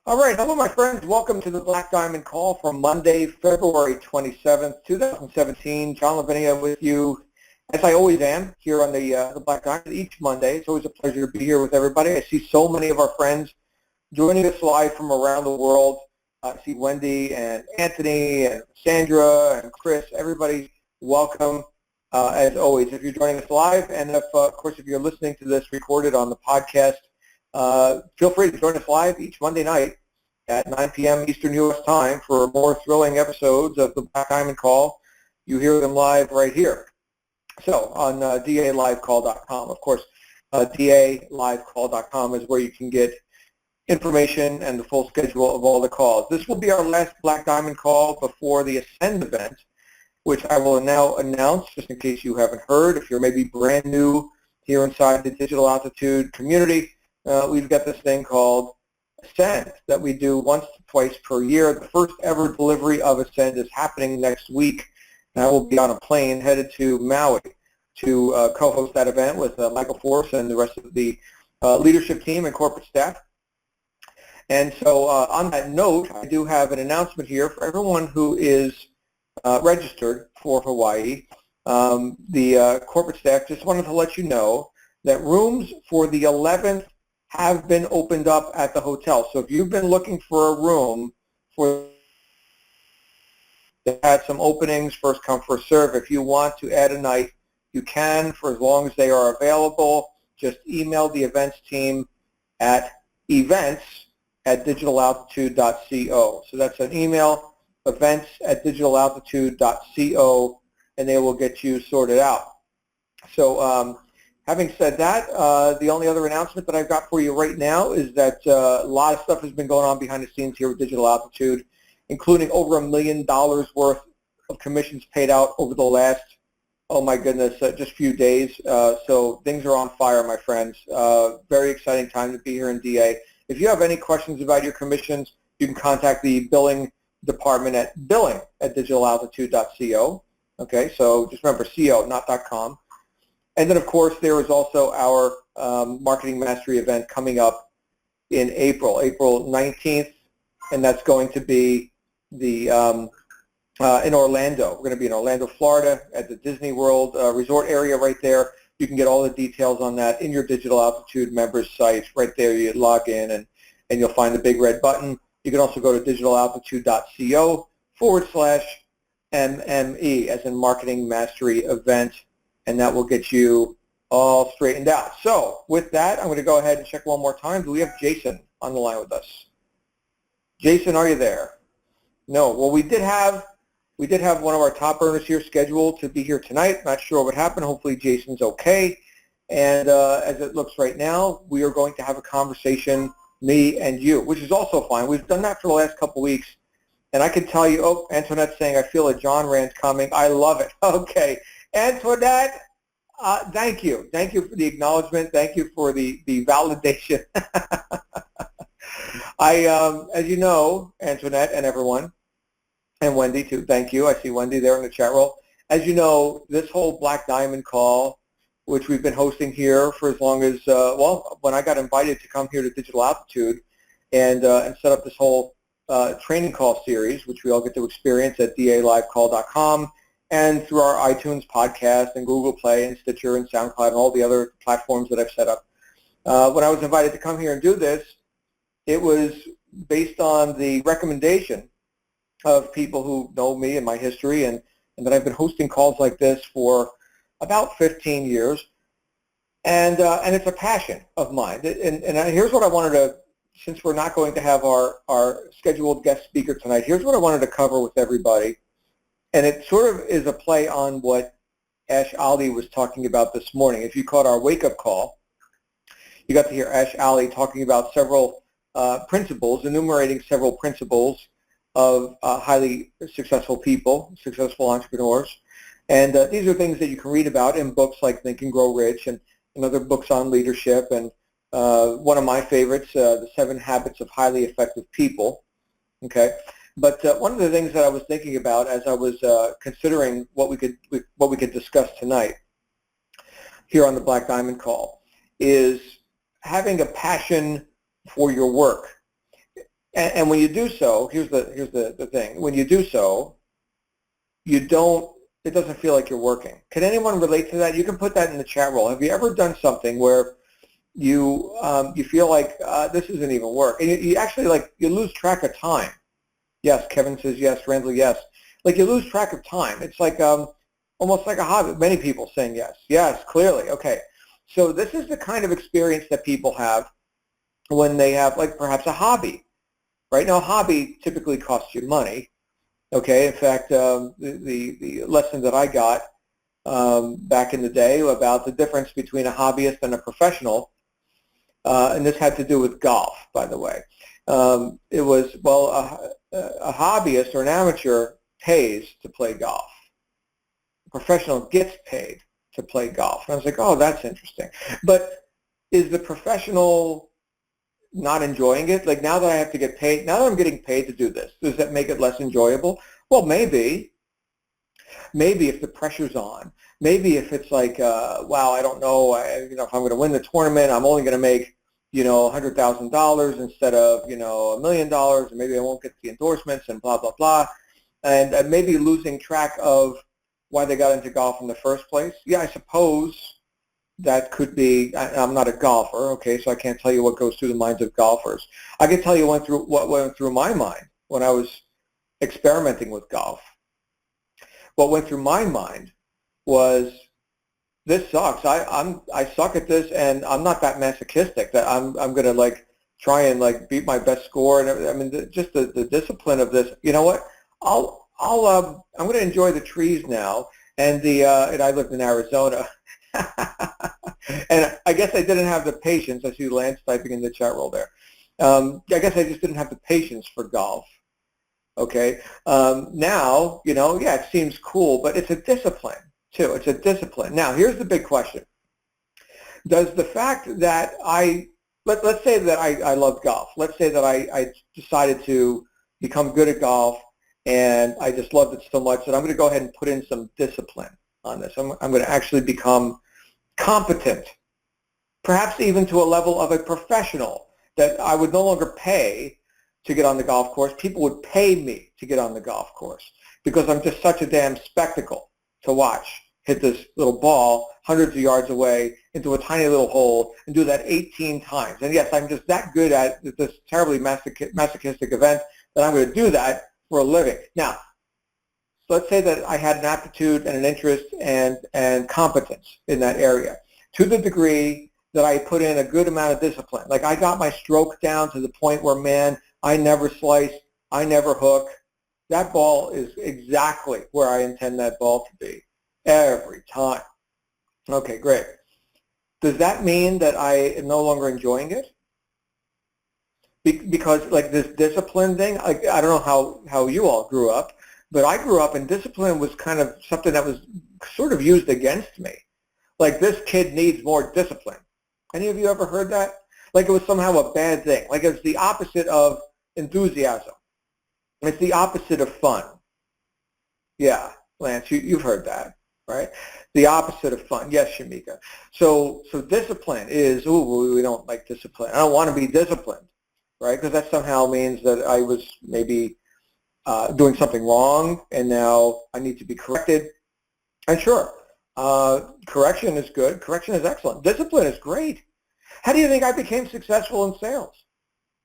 All right, hello my friends. Welcome to the Black Diamond Call for Monday, February 27th, 2017. John Lavinia with you, as I always am, here on the Black Diamond each Monday. It's always a pleasure to be here with everybody. I see so many of our friends joining us live from around the world. I see Wendy and Anthony and Sandra and Chris. Everybody, welcome as always. If you're joining us live, and if, of course, if you're listening to this recorded on the podcast, feel free to join us live each Monday night at 9 p.m. Eastern U.S. time for more thrilling episodes of the Black Diamond Call. You hear them live right here. So on DALivecall.com, of course, DALivecall.com is where you can get information and the full schedule of all the calls. This will be our last Black Diamond Call before the Ascend event, which I will now announce just in case you haven't heard. If you're maybe brand new here inside the Digital Altitude community, we've got this thing called Ascend that we do once to twice per year. The first ever delivery of Ascend is happening next week. And I will be on a plane headed to Maui to co-host that event with Michael Force and the rest of the leadership team and corporate staff. And so on that note, I do have an announcement here for everyone who is registered for Hawaii. The corporate staff just wanted to let you know that rooms for the 11th have been opened up at the hotel. So if you've been looking for a room for they had some openings, first come, first serve. If you want to add a night, you can for as long as they are available. Just email the events team at events@digitalaltitude.co. So that's an email, events@digitalaltitude.co, and they will get you sorted out. So having said that, the only other announcement that I've got for you right now is that a lot of stuff has been going on behind the scenes here with Digital Altitude, including over $1 million worth of commissions paid out over the last, oh my goodness, just a few days. So things are on fire, my friends. Very exciting time to be here in DA. If you have any questions about your commissions, you can contact the billing department at billing@digitalaltitude.co. Okay, so just remember CO, not .com. And then, of course, there is also our Marketing Mastery event coming up in April 19th, and that's going to be the in Orlando. We're going to be in Orlando, Florida, at the Disney World resort area right there. You can get all the details on that in your Digital Altitude members site. Right there, you log in, and you'll find the big red button. You can also go to digitalaltitude.co/MME, as in Marketing Mastery Event, and that will get you all straightened out. So with that, I'm going to go ahead and check one more time. Do we have Jason on the line with us? Jason, are you there? No. Well, we did have one of our top earners here scheduled to be here tonight. Not sure what happened. Hopefully Jason's okay. And as it looks right now, we are going to have a conversation, me and you, which is also fine. We've done that for the last couple weeks. And I can tell you, oh, Antoinette's saying, I feel a John rant coming. I love it. Okay. Antoinette, thank you. Thank you for the acknowledgement. Thank you for the validation. As you know, Antoinette and everyone, and Wendy too, thank you. I see Wendy there in the chat roll. As you know, this whole Black Diamond Call, which we've been hosting here for as long as, well, when I got invited to come here to Digital Altitude and set up this whole training call series, which we all get to experience at DALivecall.com, and through our iTunes podcast and Google Play and Stitcher and SoundCloud and all the other platforms that I've set up. When I was invited to come here and do this, it was based on the recommendation of people who know me and my history, and that I've been hosting calls like this for about 15 years. And it's a passion of mine. And here's what I wanted to, since we're not going to have our scheduled guest speaker tonight, here's what I wanted to cover with everybody. And it sort of is a play on what Ash Ali was talking about this morning. If you caught our wake-up call, you got to hear Ash Ali talking about several principles, enumerating several principles of highly successful people, successful entrepreneurs. And these are things that you can read about in books like Think and Grow Rich and other books on leadership. And one of my favorites, The 7 Habits of Highly Effective People. Okay. But one of the things that I was thinking about as I was considering what we could discuss tonight here on the Black Diamond Call is having a passion for your work. And when you do so, here's the thing. When you do so, it doesn't feel like you're working. Can anyone relate to that? You can put that in the chat roll. Have you ever done something where you feel like this isn't even work, and you actually you lose track of time? Yes, Kevin says yes. Randall, yes. Like you lose track of time. It's like almost like a hobby. Many people saying yes. Yes, clearly. Okay. So this is the kind of experience that people have when they have perhaps a hobby. Right now, a hobby typically costs you money. Okay. In fact, the lesson that I got back in the day about the difference between a hobbyist and a professional, and this had to do with golf, by the way. It was, well, a hobbyist or an amateur pays to play golf. A professional gets paid to play golf. And I was like, oh, that's interesting. But is the professional not enjoying it? Like now that I have to get paid, now that I'm getting paid to do this, does that make it less enjoyable? Well, maybe. Maybe if the pressure's on. Maybe if it's like, wow, I don't know, if I'm going to win the tournament, I'm only going to make, $100,000 instead of, $1 million, and maybe I won't get the endorsements and blah, blah, blah. And maybe losing track of why they got into golf in the first place. Yeah, I suppose that could be. I'm not a golfer, okay, so I can't tell you what goes through the minds of golfers. I can tell you what went through my mind when I was experimenting with golf. What went through my mind was, this sucks. I suck at this, and I'm not that masochistic that I'm going to try and beat my best score. And I mean, just the discipline of this. You know what? I'm going to enjoy the trees now. And and I lived in Arizona, and I guess I didn't have the patience. I see Lance typing in the chat roll there. I guess I just didn't have the patience for golf. Okay. Now, yeah, it seems cool, but it's a discipline too. It's a discipline. Now, here's the big question. Does the fact that let's say that I love golf. Let's say that I decided to become good at golf, and I just loved it so much that I'm going to go ahead and put in some discipline on this. I'm going to actually become competent, perhaps even to a level of a professional, that I would no longer pay to get on the golf course. People would pay me to get on the golf course because I'm just such a damn spectacle to watch hit this little ball hundreds of yards away into a tiny little hole and do that 18 times. And yes, I'm just that good at this terribly masochistic event that I'm going to do that for a living. Now, let's say that I had an aptitude and an interest and competence in that area to the degree that I put in a good amount of discipline. Like I got my stroke down to the point where, man, I never slice, I never hook. That ball is exactly where I intend that ball to be every time. Okay, great. Does that mean that I am no longer enjoying it? Because this discipline thing, I don't know how you all grew up, but I grew up and discipline was kind of something that was sort of used against me. Like, this kid needs more discipline. Any of you ever heard that? Like it was somehow a bad thing. Like it's the opposite of enthusiasm. It's the opposite of fun. Yeah, Lance, you've heard that, right? The opposite of fun. Yes, Shamika. So discipline is, ooh, we don't like discipline. I don't want to be disciplined, right? Because that somehow means that I was maybe doing something wrong, and now I need to be corrected. And sure, correction is good. Correction is excellent. Discipline is great. How do you think I became successful in sales?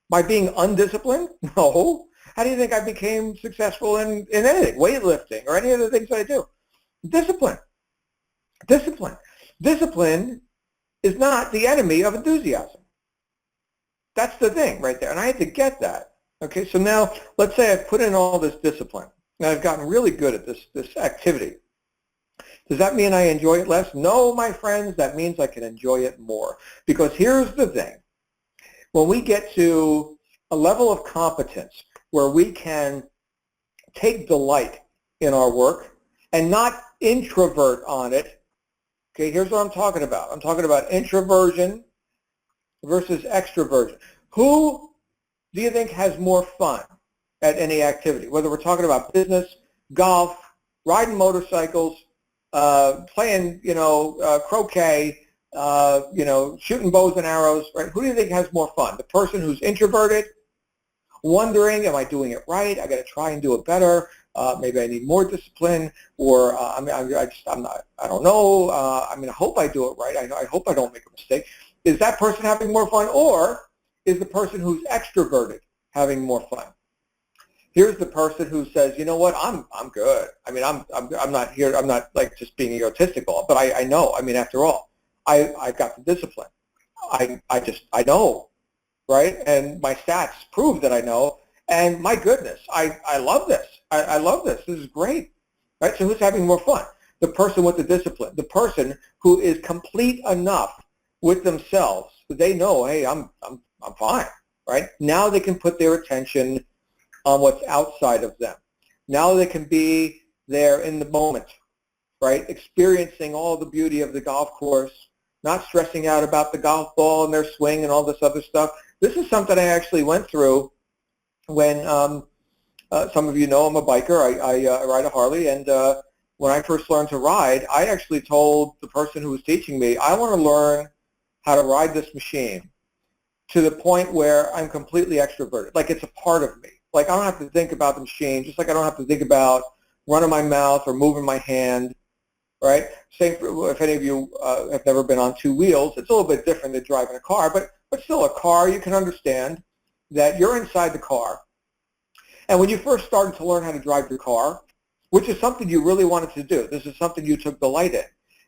By being undisciplined? No. How do you think I became successful in anything, weightlifting or any of the things that I do? Discipline. Discipline. Discipline is not the enemy of enthusiasm. That's the thing right there. And I had to get that. Okay, so now let's say I've put in all this discipline and I've gotten really good at this activity. Does that mean I enjoy it less? No, my friends, that means I can enjoy it more. Because here's the thing. When we get to a level of competence where we can take delight in our work and not introvert on it, okay, here's what I'm talking about. I'm talking about introversion versus extroversion. Who do you think has more fun at any activity? Whether we're talking about business, golf, riding motorcycles, playing, croquet, shooting bows and arrows, right? Who do you think has more fun? The person who's introverted wondering, am I doing it right? I got to try and do it better. Maybe I need more discipline, or I mean, I'm not. I don't know. I mean, I hope I do it right. I hope I don't make a mistake. Is that person having more fun, or is the person who's extroverted having more fun? Here's the person who says, you know what, I'm good. I mean, I'm not here. I'm not like just being egotistical, but I know. I mean, after all, I've got the discipline. I know, right? And my stats prove that I know. And my goodness, I love this. I love this. This is great, right? So who's having more fun? The person with the discipline, the person who is complete enough with themselves that they know, hey, I'm fine, right? Now they can put their attention on what's outside of them. Now they can be there in the moment, right? Experiencing all the beauty of the golf course, not stressing out about the golf ball and their swing and all this other stuff. This is something I actually went through when some of you know I'm a biker. I ride a Harley, and when I first learned to ride, I actually told the person who was teaching me, I want to learn how to ride this machine to the point where I'm completely extroverted, like it's a part of me. Like I don't have to think about the machine, just like I don't have to think about running my mouth or moving my hand, right? Same for, if any of you have never been on two wheels, it's a little bit different than driving a car, but still a car, you can understand that you're inside the car. And when you first started to learn how to drive your car, which is something you really wanted to do, this is something you took delight in.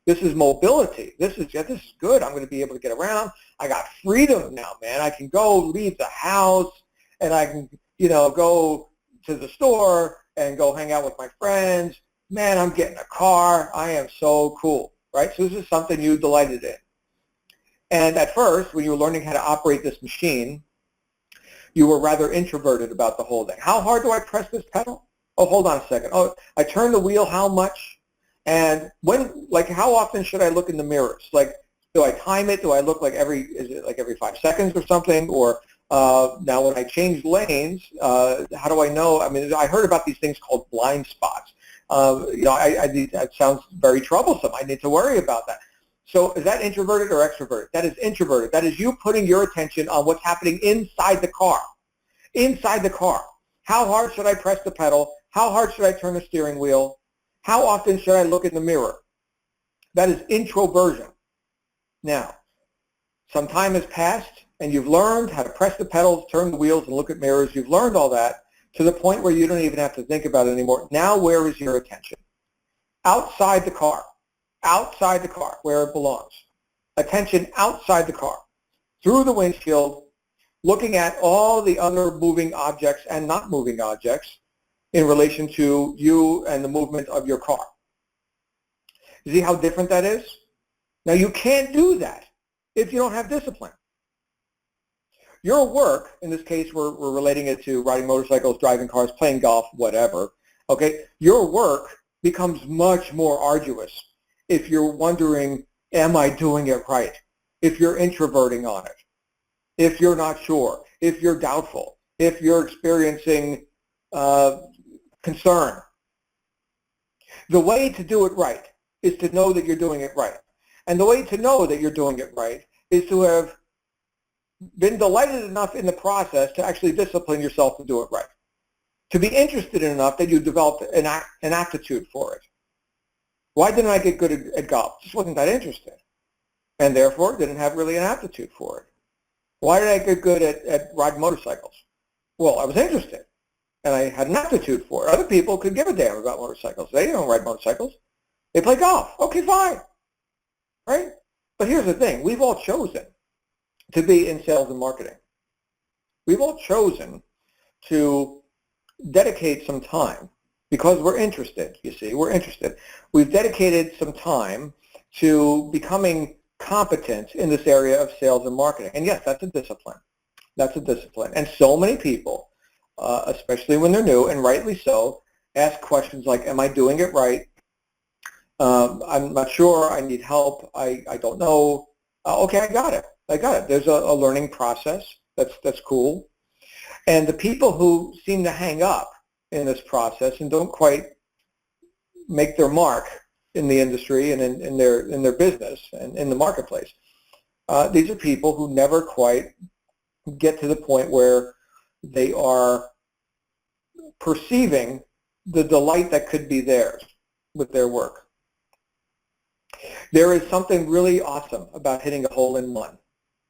This is mobility. This is good. I'm going to be able to get around. I got freedom now, man. I can go leave the house, and I can, go to the store and go hang out with my friends. Man, I'm getting a car. I am so cool, right? So this is something you delighted in. And at first, when you were learning how to operate this machine, you were rather introverted about the whole thing. How hard do I press this pedal? Oh, hold on a second. Oh, I turn the wheel how much? And how often should I look in the mirrors? Like, do I time it? Do I look like is it like every 5 seconds or something? Or now when I change lanes, how do I know? I mean, I heard about these things called blind spots. That sounds very troublesome. I need to worry about that. So is that introverted or extroverted? That is introverted. That is you putting your attention on what's happening inside the car. Inside the car. How hard should I press the pedal? How hard should I turn the steering wheel? How often should I look in the mirror? That is introversion. Now, some time has passed, and you've learned how to press the pedals, turn the wheels, and look at mirrors. You've learned all that to the point where you don't even have to think about it anymore. Now, where is your attention? Outside the car. Outside the car, where it belongs. Attention outside the car, through the windshield, looking at all the other moving objects and not moving objects in relation to you and the movement of your car. You see how different that is? Now, you can't do that if you don't have discipline. Your work, in this case, we're relating it to riding motorcycles, driving cars, playing golf, whatever, okay? Your work becomes much more arduous if you're wondering, am I doing it right? If you're introverting on it, if you're not sure, if you're doubtful, if you're experiencing concern. The way to do it right is to know that you're doing it right. And the way to know that you're doing it right is to have been delighted enough in the process to actually discipline yourself to do it right. To be interested enough that you developed an aptitude for it. Why didn't I get good at golf? Just wasn't that interested. And therefore didn't have really an aptitude for it. Why did I get good at riding motorcycles? Well, I was interested. And I had an aptitude for it. Other people could give a damn about motorcycles. They don't ride motorcycles. They play golf. Okay, fine. Right? But here's the thing. We've all chosen to be in sales and marketing. We've all chosen to dedicate some time because we're interested, you see. We're interested. We've dedicated some time to becoming competent in this area of sales and marketing. And yes, that's a discipline. That's a discipline. And so many people, especially when they're new, and rightly so, ask questions like, am I doing it right? I'm not sure. I need help. I don't know. Okay, I got it. I got it. There's a learning process. That's cool. And the people who seem to hang up in this process and don't quite make their mark in the industry and in their business and in the marketplace, these are people who never quite get to the point where they are perceiving the delight that could be theirs with their work. There is something really awesome about hitting a hole-in-one.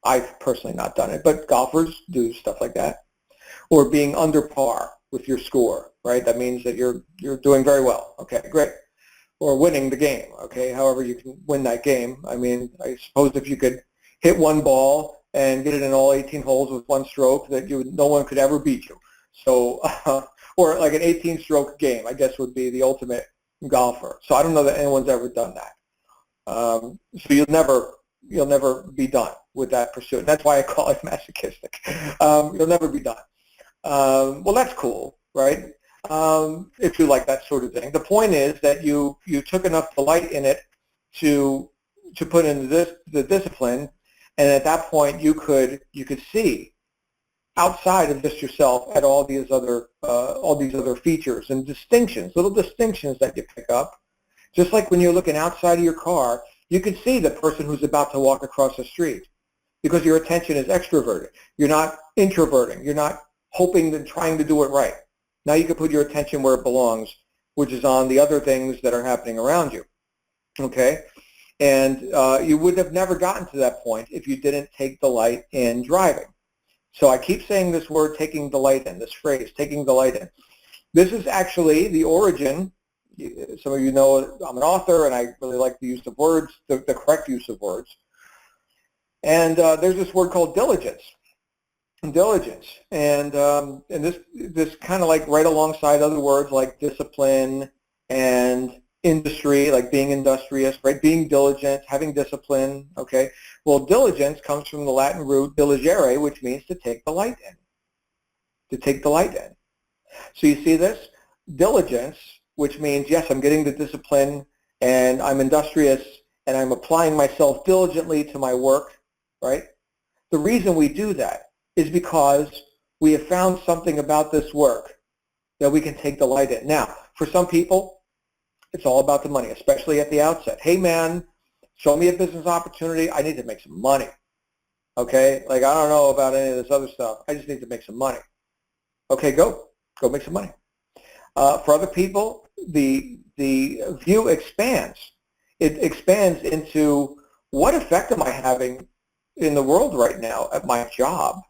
I've personally not done it, but golfers do stuff like that. Or being under par with your score, right? That means that you're doing very well. Okay, great. Or winning the game, okay? However you can win that game. I mean, I suppose if you could hit one ball and get it in all 18 holes with one stroke, that no one could ever beat you. So, or like an 18-stroke game, I guess would be the ultimate golfer. So I don't know that anyone's ever done that. So you'll never be done with that pursuit. That's why I call it masochistic. You'll never be done. Well, that's cool, right? If you like that sort of thing. The point is that you took enough delight in it to put in the discipline, and at that point you could see outside of just yourself at all these other features and distinctions, little distinctions that you pick up. Just like when you're looking outside of your car, you can see the person who's about to walk across the street because your attention is extroverted. You're not introverting. You're not hoping and trying to do it right. Now you can put your attention where it belongs, which is on the other things that are happening around you. Okay? And you would have never gotten to that point if you didn't take delight in driving. So I keep saying this word, taking delight in, this phrase, taking delight in. This is actually the origin. Some of you know I'm an author, and I really like the use of words, the correct use of words. And there's this word called diligence. Diligence, and this kind of like right alongside other words like discipline and industry, like being industrious, right? Being diligent, having discipline. Okay. Well, diligence comes from the Latin root diligere, which means to take delight in. To take delight in. So you see this diligence, which means yes, I'm getting the discipline, and I'm industrious, and I'm applying myself diligently to my work, right? The reason we do that is because we have found something about this work that we can take delight in. Now, for some people, it's all about the money, especially at the outset. Hey, man, show me a business opportunity. I need to make some money, okay? Like, I don't know about any of this other stuff. I just need to make some money. Okay, go make some money. For other people, the view expands. It expands into what effect am I having in the world right now at my job?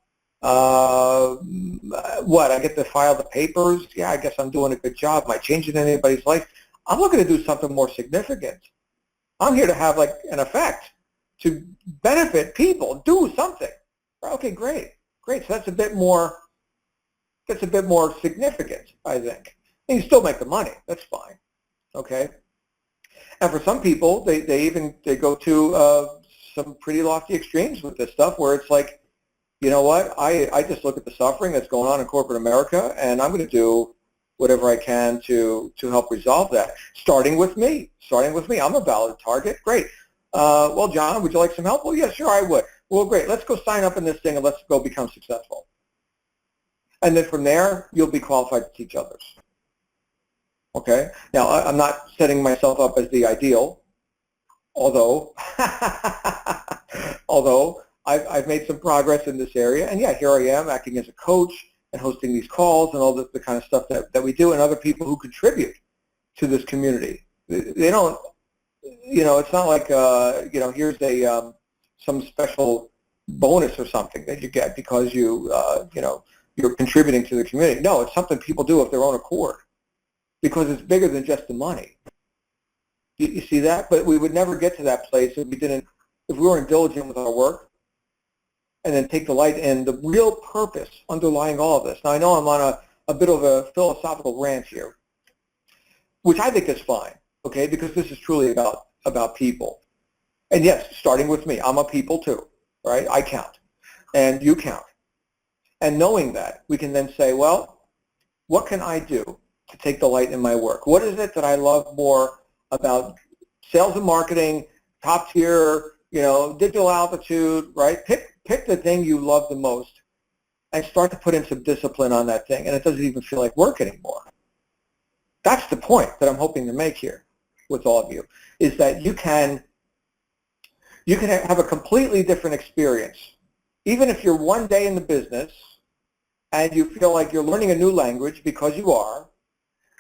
What, I get to file the papers? Yeah, I guess I'm doing a good job. Am I changing anybody's life? I'm looking to do something more significant. I'm here to have like an effect, to benefit people, do something. Okay, great. So that's a bit more significant, I think. And you still make the money. That's fine. Okay. And for some people, they go to some pretty lofty extremes with this stuff where it's like, you know what, I just look at the suffering that's going on in corporate America, and I'm going to do whatever I can to help resolve that, starting with me. I'm a valid target. Great. Well, John, would you like some help? Well, yeah, sure, I would. Well, great. Let's go sign up in this thing, and let's go become successful. And then from there, you'll be qualified to teach others. Okay? Now, I'm not setting myself up as the ideal, although I've made some progress in this area, and yeah, here I am acting as a coach and hosting these calls and all the kind of stuff that we do, and other people who contribute to this community. They don't, it's not like, here's some special bonus or something that you get because you're contributing to the community. No, it's something people do of their own accord because it's bigger than just the money. You see that? But we would never get to that place if we weren't diligent with our work, and then take delight in the real purpose underlying all of this. Now, I know I'm on a bit of a philosophical rant here, which I think is fine, okay, because this is truly about people. And yes, starting with me, I'm a people too, right? I count, and you count. And knowing that, we can then say, well, what can I do to take delight in my work? What is it that I love more about sales and marketing, top tier, digital altitude, right? Pick the thing you love the most and start to put in some discipline on that thing, and it doesn't even feel like work anymore. That's the point that I'm hoping to make here with all of you, is that you can have a completely different experience. Even if you're one day in the business, and you feel like you're learning a new language because you are,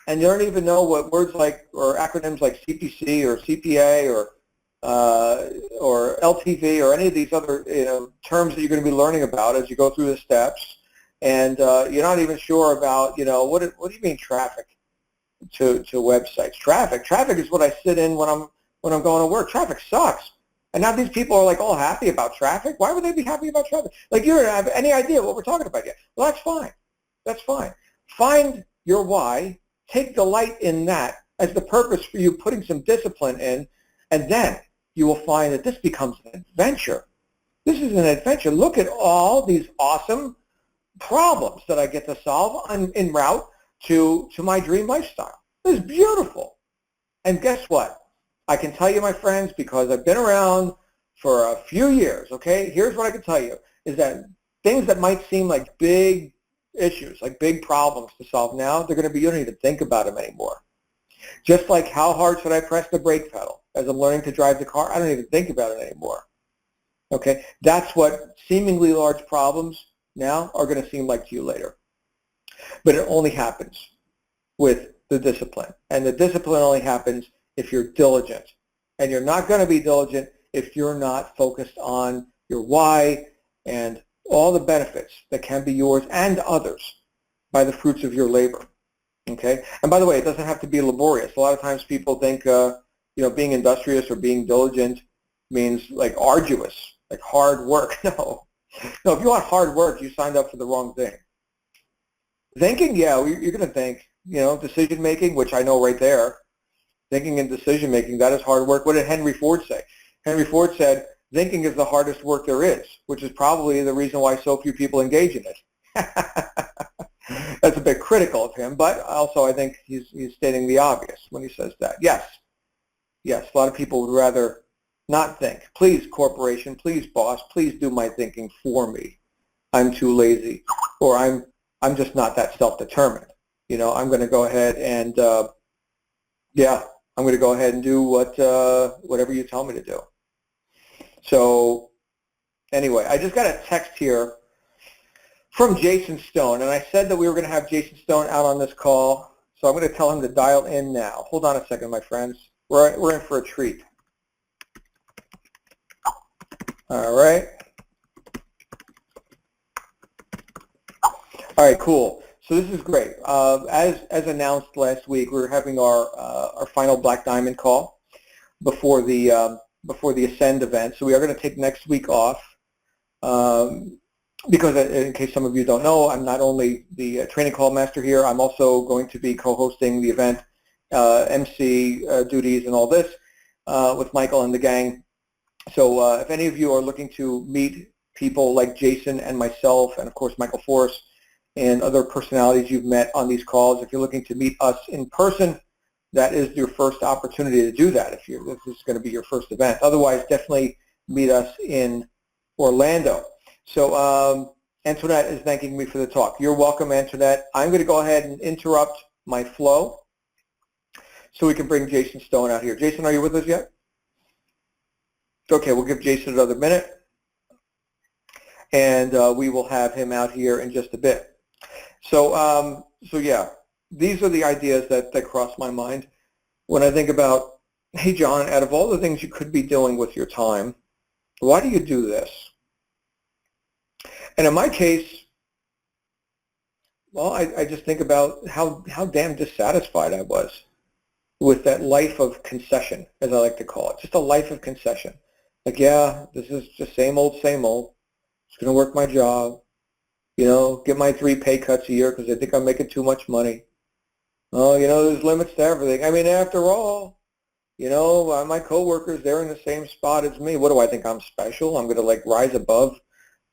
and you don't even know what words like or acronyms like CPC or CPA or LTV or any of these other terms that you're going to be learning about as you go through the steps, and you're not even sure about what do you mean traffic to websites? Traffic is what I sit in when I'm going to work. Traffic sucks. And now these people are like all happy about traffic. Why would they be happy about traffic? Like you don't have any idea what we're talking about yet. Well, that's fine. That's fine. Find your why. Take delight in that as the purpose for you putting some discipline in, and then you will find that this becomes an adventure. This is an adventure. Look at all these awesome problems that I get to solve en route to my dream lifestyle. It's beautiful. And guess what? I can tell you, my friends, because I've been around for a few years, okay? Here's what I can tell you, is that things that might seem like big issues, like big problems to solve now, they're going to be, you don't even think about them anymore. Just like how hard should I press the brake pedal as I'm learning to drive the car? I don't even think about it anymore. Okay? That's what seemingly large problems now are going to seem like to you later. But it only happens with the discipline. And the discipline only happens if you're diligent. And you're not going to be diligent if you're not focused on your why and all the benefits that can be yours and others by the fruits of your labor. Okay? And by the way, it doesn't have to be laborious. A lot of times people think, being industrious or being diligent means like arduous, like hard work. No. No, if you want hard work, you signed up for the wrong thing. Thinking, yeah, you're going to think, decision making, which I know right there. Thinking and decision making, that is hard work. What did Henry Ford say? Henry Ford said, thinking is the hardest work there is, which is probably the reason why so few people engage in it. That's a bit critical of him, but also I think he's stating the obvious when he says that. Yes, a lot of people would rather not think. Please, corporation, please, boss, please do my thinking for me. I'm too lazy, or I'm just not that self-determined. I'm going to go ahead and I'm going to go ahead and do whatever you tell me to do. So anyway, I just got a text here from Jason Stone, and I said that we were going to have Jason Stone out on this call, so I'm going to tell him to dial in now. Hold on a second, my friends. We're in for a treat. All right. All right, cool. So this is great. As announced last week, we're having our final Black Diamond call before the Ascend event. So we are going to take next week off because, in case some of you don't know, I'm not only the training call master here. I'm also going to be co-hosting the event, MC duties, and all this with Michael and the gang. So if any of you are looking to meet people like Jason and myself, and of course Michael Forrest, and other personalities you've met on these calls, if you're looking to meet us in person, that is your first opportunity to do that if this is going to be your first event. Otherwise, definitely meet us in Orlando. So Antoinette is thanking me for the talk. You're welcome, Antoinette. I'm going to go ahead and interrupt my flow so we can bring Jason Stone out here. Jason, are you with us yet? Okay, we'll give Jason another minute, and we will have him out here in just a bit. So, yeah, these are the ideas that cross my mind when I think about, hey, John, out of all the things you could be doing with your time, why do you do this? And in my case, well, I just think about how damn dissatisfied I was with that life of concession, as I like to call it, just a life of concession. Like, yeah, this is just same old, same old. Just going to work my job, get my 3 pay cuts a year because I think I'm making too much money. Oh, there's limits to everything. I mean, after all, my coworkers, they're in the same spot as me. What do I think? I'm special? I'm going to rise above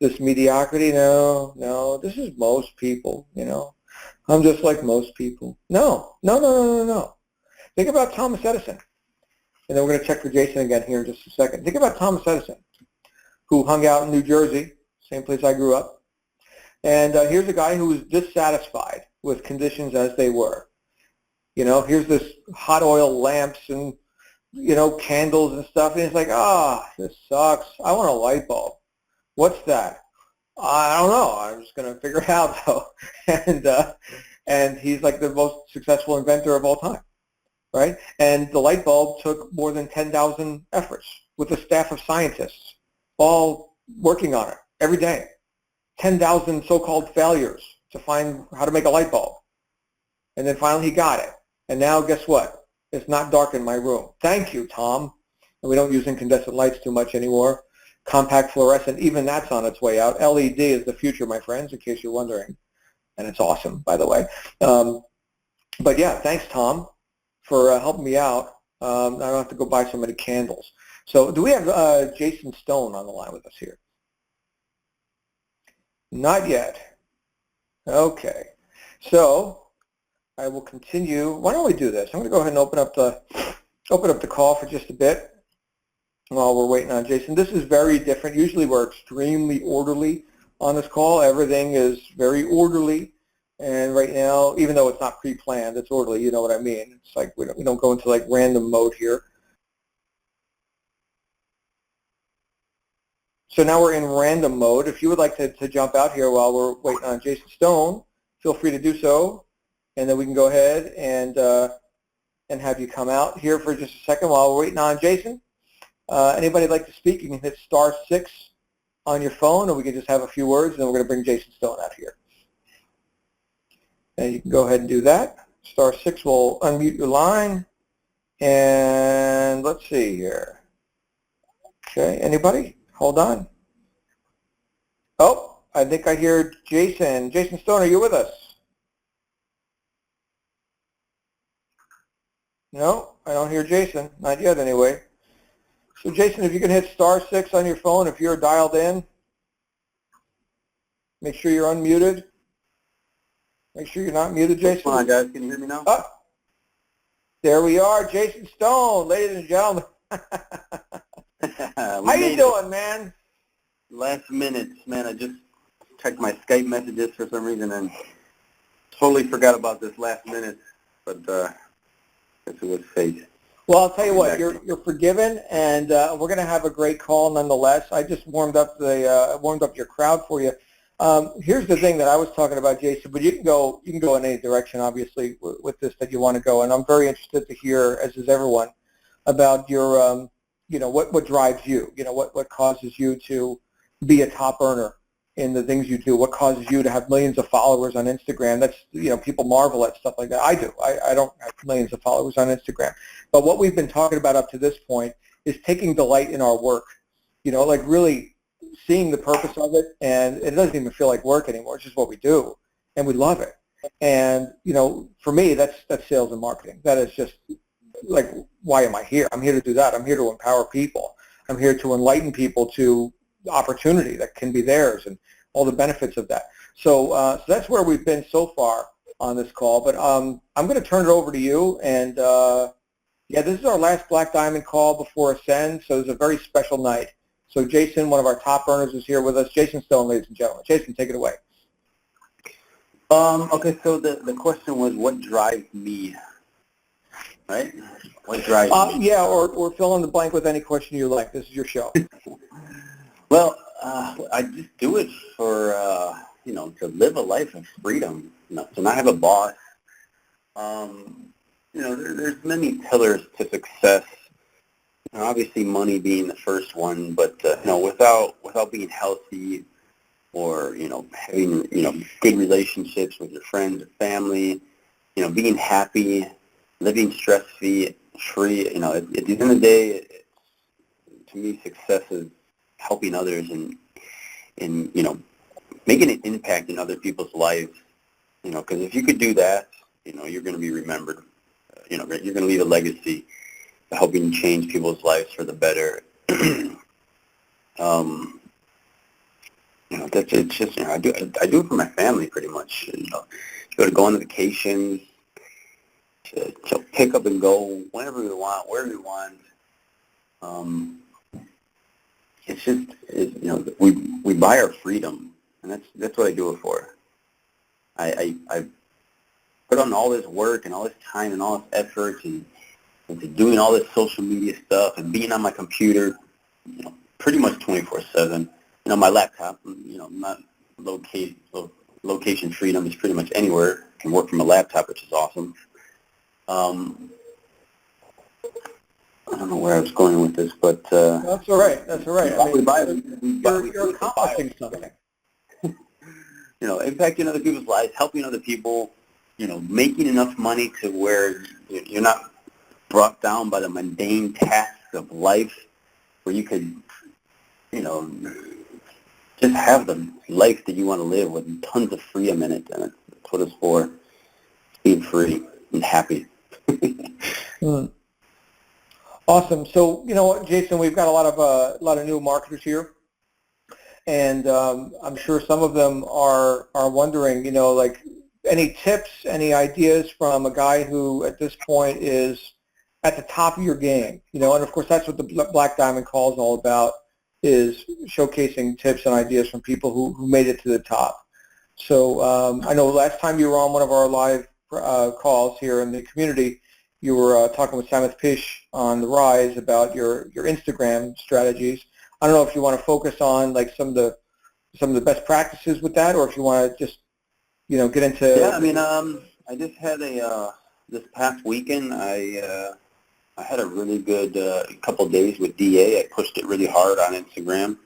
this mediocrity? No, this is most people, I'm just like most people. No. Think about Thomas Edison. And then we're going to check for Jason again here in just a second. Think about Thomas Edison, who hung out in New Jersey, same place I grew up. And here's a guy who was dissatisfied with conditions as they were. Here's this hot oil lamps and, candles and stuff. And he's like, this sucks. I want a light bulb. What's that? I don't know. I'm just going to figure it out, though. And he's like the most successful inventor of all time, right? And the light bulb took more than 10,000 efforts with a staff of scientists all working on it every day. 10,000 so-called failures to find how to make a light bulb. And then finally he got it. And now guess what? It's not dark in my room. Thank you, Tom. And we don't use incandescent lights too much anymore. Compact fluorescent, even that's on its way out. LED is the future, my friends, in case you're wondering. And it's awesome, by the way. But yeah, thanks, Tom, for helping me out. I don't have to go buy so many candles. So do we have Jason Stone on the line with us here? Not yet. Okay. So I will continue. Why don't we do this? I'm going to go ahead and open up the call for just a bit while we're waiting on Jason. This is very different. Usually we're extremely orderly on this call. Everything is very orderly. And right now, even though it's not pre-planned, it's orderly. You know what I mean? It's like we don't go into like random mode here. So now we're in random mode. If you would like to jump out here while we're waiting on Jason Stone, feel free to do so. And then we can go ahead and have you come out here for just a second while we're waiting on Jason. Anybody like to speak, you can hit *6 on your phone, or we can just have a few words, and then we're going to bring Jason Stone out here. And you can go ahead and do that. *6 will unmute your line. And let's see here. Okay, anybody? Hold on. Oh, I think I hear Jason. Jason Stone, are you with us? No, I don't hear Jason. Not yet, anyway. So, Jason, if you can hit *6 on your phone, if you're dialed in, make sure you're unmuted. Make sure you're not muted, Jason. Come on, guys. Can you hear me now? Oh, there we are, Jason Stone, ladies and gentlemen. How you doing, man? Last minute, man. I just checked my Skype messages for some reason and totally forgot about this last minute, but I guess it was fate. Well, I'll tell you what, you're forgiven, and we're going to have a great call nonetheless. I just warmed up your crowd for you. Here's the thing that I was talking about, Jason, but you can go in any direction, obviously, with this that you want to go, and I'm very interested to hear, as is everyone, about your, what drives you, what causes you to be a top earner in the things you do, what causes you to have millions of followers on Instagram. That's, people marvel at stuff like that. I do. I don't have millions of followers on Instagram. But what we've been talking about up to this point is taking delight in our work, like really seeing the purpose of it, and it doesn't even feel like work anymore. It's just what we do, and we love it. And, for me, that's sales and marketing. That is just like, why am I here? I'm here to do that. I'm here to empower people. I'm here to enlighten people to opportunity that can be theirs and all the benefits of that. So that's where we've been so far on this call. But I'm going to turn it over to you. And, yeah, this is our last Black Diamond call before Ascend, so it's a very special night. So Jason, one of our top earners, is here with us. Jason Stone, ladies and gentlemen. Jason, take it away. Okay, so the question was, what drives me, right? What drives me? Yeah, or fill in the blank with any question you like. This is your show. Well, I just do it for, to live a life of freedom, to not have a boss. There's many pillars to success. Obviously, money being the first one, but without being healthy, or having good relationships with your friends and family, being happy, living stress-free. At the end of the day, to me, success is helping others and making an impact in other people's lives. Because if you could do that, you're going to be remembered. You're going to leave a legacy, helping change people's lives for the better. That's it's just I do it for my family pretty much. Go on vacations, to pick up and go whenever we want, wherever we want. It's just we buy our freedom, and that's what I do it for. I put on all this work and all this time and all this effort and into doing all this social media stuff and being on my computer, pretty much 24/7. My laptop, location freedom is pretty much anywhere. Can work from a laptop, which is awesome. I don't know where I was going with this, but that's all right. That's all right. I mean, you're accomplishing something. Impacting other people's lives, helping other people, making enough money to where you're not brought down by the mundane tasks of life, where you could, just have the life that you want to live with tons of freedom in it, and that's what it's for, being free and happy. Awesome. So, Jason, we've got a lot of new marketers here, and I'm sure some of them are wondering, like any tips, any ideas from a guy who at this point is at the top of your game, and of course that's what the Black Diamond Call is all about, is showcasing tips and ideas from people who made it to the top. So I know last time you were on one of our live calls here in the community, you were talking with Samith Pish on the Rise about your Instagram strategies. I don't know if you want to focus on like some of the best practices with that, or if you want to just get into. Yeah, I mean, I just had this past weekend. I had a really good couple of days with DA. I pushed it really hard on Instagram,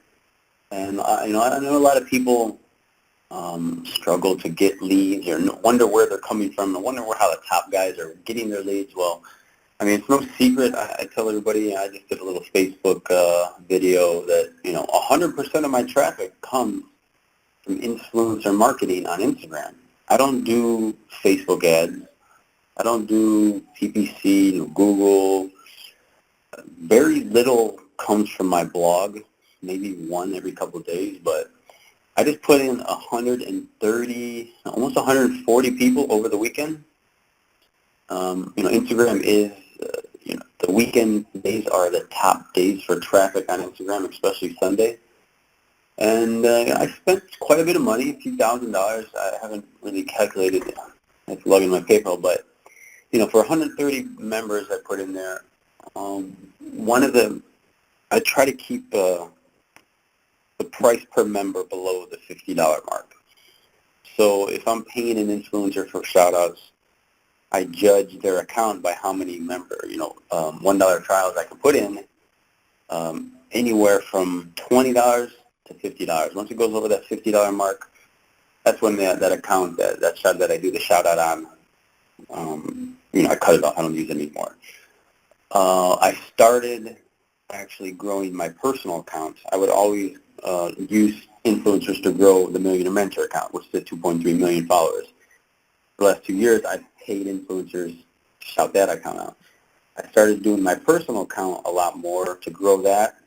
and I know a lot of people struggle to get leads or wonder where they're coming from, and wonder how the top guys are getting their leads. Well, I mean, it's no secret. I tell everybody, I just did a little Facebook video that 100% of my traffic comes from influencer marketing on Instagram. I don't do Facebook ads. I don't do PPC, Google. Very little comes from my blog, maybe one every couple of days, but I just put in 130, almost 140 people over the weekend. Instagram is, the weekend days are the top days for traffic on Instagram, especially Sunday. And I spent quite a bit of money, a few $1,000. I haven't really calculated it. I have to log in my PayPal, but for 130 members I put in there, I try to keep the price per member below the $50 mark. So if I'm paying an influencer for shout-outs, I judge their account by how many $1 trials I can put in, anywhere from $20 to $50. Once it goes over that $50 mark, that's when that account, that shot that I do the shout-out on, I cut it off. I don't use it anymore. I started actually growing my personal account. I would always use influencers to grow the Millionaire Mentor account, which is at 2.3 million followers. For the last 2 years, I've paid influencers to shout that account out. I started doing my personal account a lot more to grow that,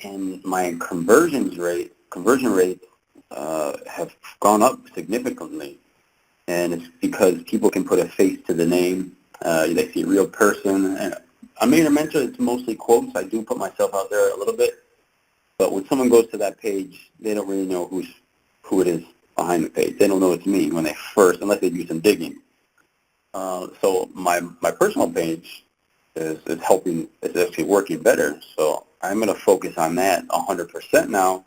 and my conversion rate have gone up significantly. And it's because people can put a face to the name. They see a real person. And on Millionaire Mentor, it's mostly quotes. I do put myself out there a little bit. But when someone goes to that page, they don't really know who it is behind the page. They don't know it's me unless they do some digging. So my personal page is helping. It's actually working better. So I'm going to focus on that 100% now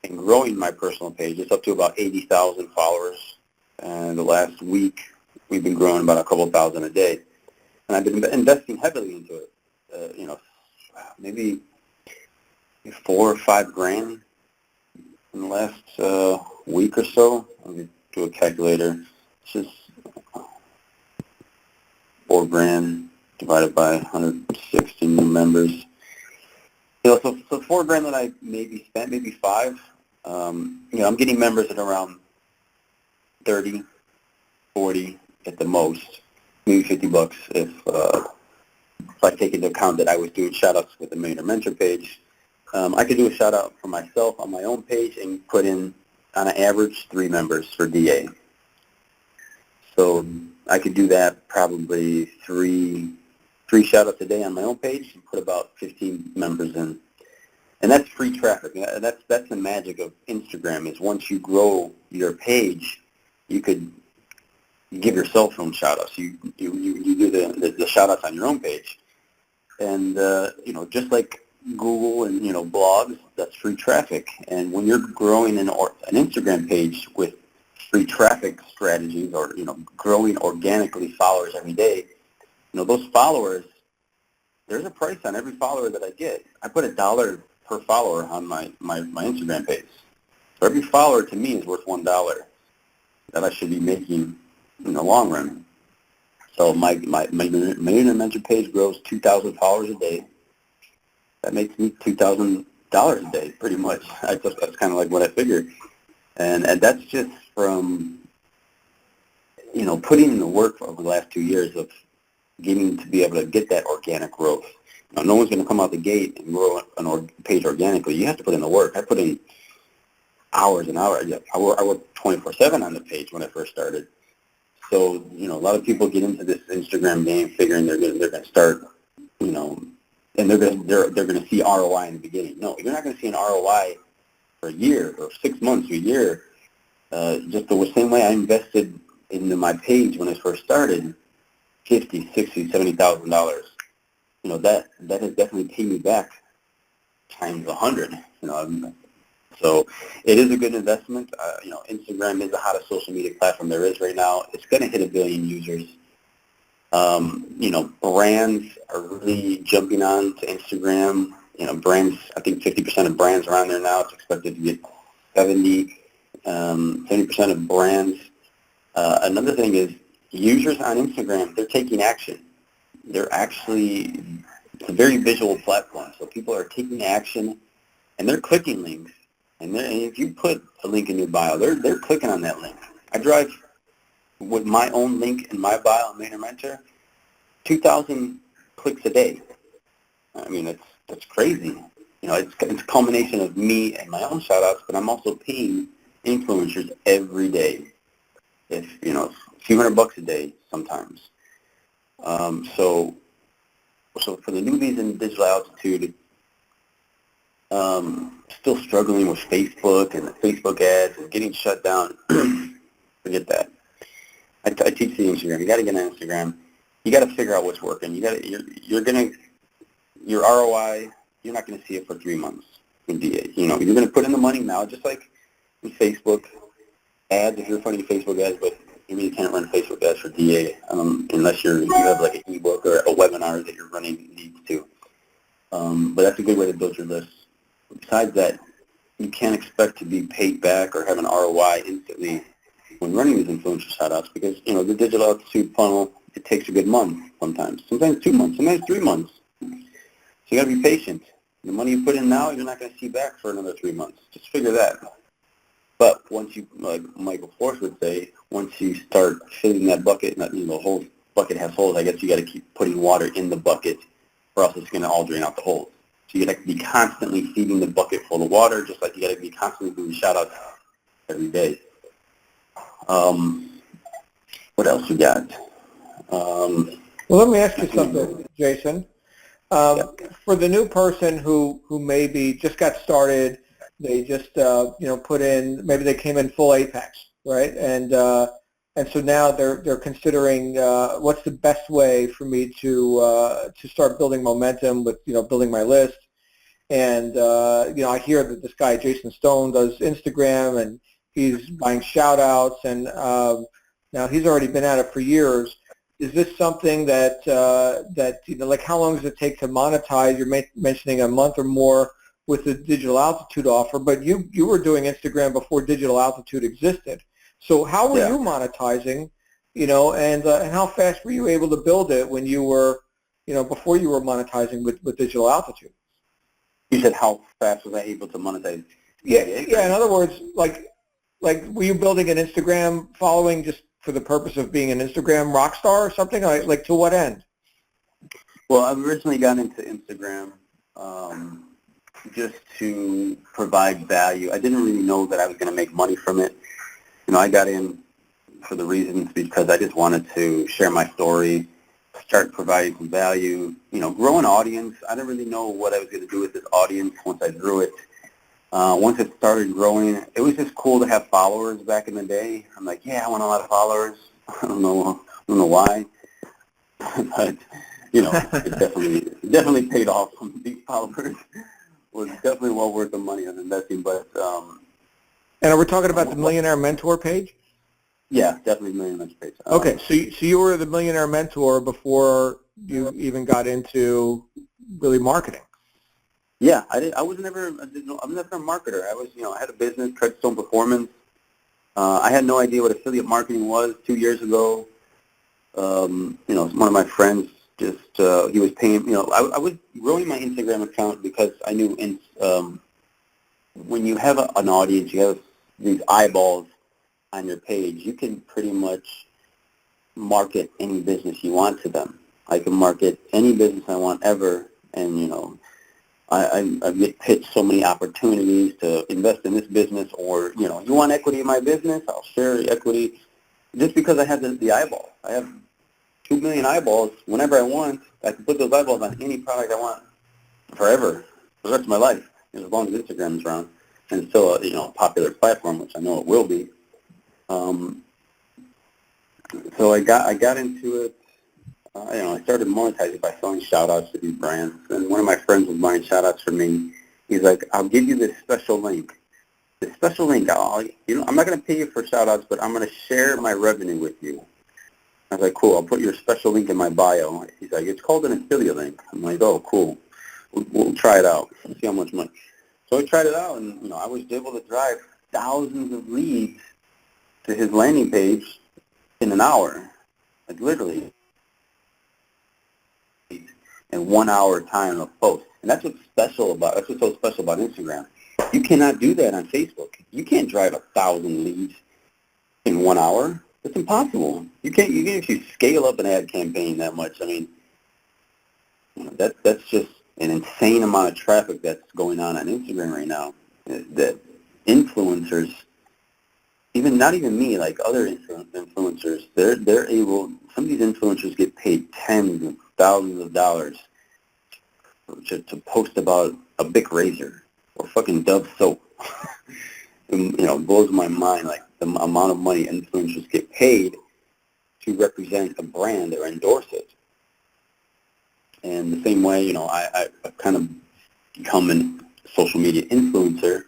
and growing my personal page. It's up to about 80,000 followers. And the last week, we've been growing about a couple thousand a day. And I've been investing heavily into it. Maybe $4 or $5 grand in the last week or so. Let me do a calculator. It's just $4 grand divided by 160 new members. So $4 grand that I maybe spent, maybe $5. I'm getting members at around 30, 40 at the most, maybe $50 if I take into account that I was doing shout-outs with the Millionaire Mentor page. I could do a shout-out for myself on my own page and put in, on an average, 3 members for DA. So I could do that probably three shout-outs a day on my own page and put about 15 members in. And that's free traffic. That's the magic of Instagram, is once you grow your page, you could give your cell phone shout-outs. You do the shout-outs on your own page. And, just like Google and, blogs, that's free traffic. And when you're growing an Instagram page with free traffic strategies or, growing organically followers every day, those followers, there's a price on every follower that I get. I put $1 per follower on my Instagram page. So every follower to me is worth $1 that I should be making in the long run. So my Millionaire Mentor page grows 2,000 followers a day. That makes me $2,000 a day, pretty much. That's kind of like what I figured. And that's just from, putting in the work over the last 2 years of getting to be able to get that organic growth. Now, no one's going to come out the gate and grow a page organically. You have to put in the work. I put in hours and hours. I worked 24/7 on the page when I first started. So, a lot of people get into this Instagram game figuring they're going to start, and they're going to see ROI in the beginning. No, you're not going to see an ROI for a year or 6 months or a year. Just the same way I invested into my page when I first started, $50,000, $60,000, $70,000. That has definitely paid me back times 100. So it is a good investment. Instagram is the hottest social media platform there is right now. It's going to hit 1 billion users. Brands are really jumping on to Instagram. Brands, I think 50% of brands are on there now. It's expected to get 70% of brands. Another thing is users on Instagram, they're taking action. It's a very visual platform. So people are taking action and they're clicking links. And if you put a link in your bio, they're clicking on that link. I drive with my own link in my bio on Millionaire Mentor, 2,000 clicks a day. I mean, that's crazy. It's a culmination of me and my own shout-outs, but I'm also paying influencers every day. A few $100 a day sometimes. So for the newbies in digital altitude, still struggling with Facebook and the Facebook ads and getting shut down, forget that. I teach the Instagram. You got to get on Instagram. You got to figure out what's working. Your ROI, you're not going to see it for 3 months in DA. You're going to put in the money now, just like in Facebook ads, if you're running Facebook ads, but you really can't run Facebook ads for DA unless you have like an ebook or a webinar that you're running leads to. But that's a good way to build your list. Besides that, you can't expect to be paid back or have an ROI instantly when running these influencer shout-outs because, the digital altitude funnel, it takes a good month sometimes 2 months, sometimes 3 months. So you got to be patient. The money you put in now, you're not going to see back for another 3 months. Just figure that. But once you, like Michael Force would say, once you start filling that bucket, the whole bucket has holes, I guess you got to keep putting water in the bucket or else it's going to all drain out the holes. So you got to be constantly feeding the bucket full of water, just like you got to be constantly doing shout-outs every day. What else we got? Well, let me ask you something, Jason. For the new person who maybe just got started, they just put in, maybe they came in full Apex, right? And so now they're considering what's the best way for me to start building momentum with building my list. And I hear that this guy Jason Stone does Instagram and he's buying shout outs, and now he's already been at it for years. Is this something that like how long does it take to monetize? You're mentioning a month or more with the digital altitude offer, but you were doing Instagram before digital altitude existed. So how were you monetizing, and how fast were you able to build it when you were, before you were monetizing with digital altitude? You said how fast was I able to monetize? Yeah. In other words, like were you building an Instagram following just for the purpose of being an Instagram rock star or something? Like to what end? Well, I originally got into Instagram just to provide value. I didn't really know that I was going to make money from it. I got in for the reasons because I just wanted to share my story, start providing some value, grow an audience. I didn't really know what I was going to do with this audience once I grew it. Once it started growing, it was just cool to have followers back in the day. I'm like, yeah, I want a lot of followers. I don't know why. But it definitely paid off. These followers was definitely well worth the money of investing. But and are we talking about the Millionaire Mentor page? yeah, definitely Millionaire Mentor page. Okay, so you were the Millionaire Mentor before you even got into really marketing. Yeah, I was never a marketer. I was, I had a business, Treadstone Performance. I had no idea what affiliate marketing was 2 years ago. One of my friends just, he was paying, I was growing my Instagram account because I knew when you have an audience, you have these eyeballs on your page, you can pretty much market any business you want to them. I can market any business I want ever, and, I get pitched so many opportunities to invest in this business, or, you want equity in my business, I'll share equity, just because I have the eyeball. I have 2 million eyeballs. Whenever I want, I can put those eyeballs on any product I want forever, for the rest of my life, as long as Instagram is around. And it's still a popular platform, which I know it will be. So I got into it. I started monetizing by selling shout-outs to these brands. And one of my friends was buying shout-outs for me. He's like, I'll give you this special link. This special link, I'm not going to pay you for shout-outs, but I'm going to share my revenue with you. I was like, cool, I'll put your special link in my bio. He's like, it's called an affiliate link. I'm like, oh, cool. We'll try it out. Let's see how much money. So I tried it out, and, I was able to drive thousands of leads to his landing page in an hour, like literally, in 1 hour time of post. And that's what's so special about Instagram. You cannot do that on Facebook. You can't drive 1,000 leads in 1 hour. It's impossible. You can't actually scale up an ad campaign that much. I mean, that's just an insane amount of traffic that's going on Instagram right now. That influencers, not even me, like other influencers, they're able. Some of these influencers get paid tens of thousands of dollars to post about a Bic razor or fucking Dove soap. It blows my mind, like the amount of money influencers get paid to represent a brand or endorse it. And the same way, I've kind of become a social media influencer,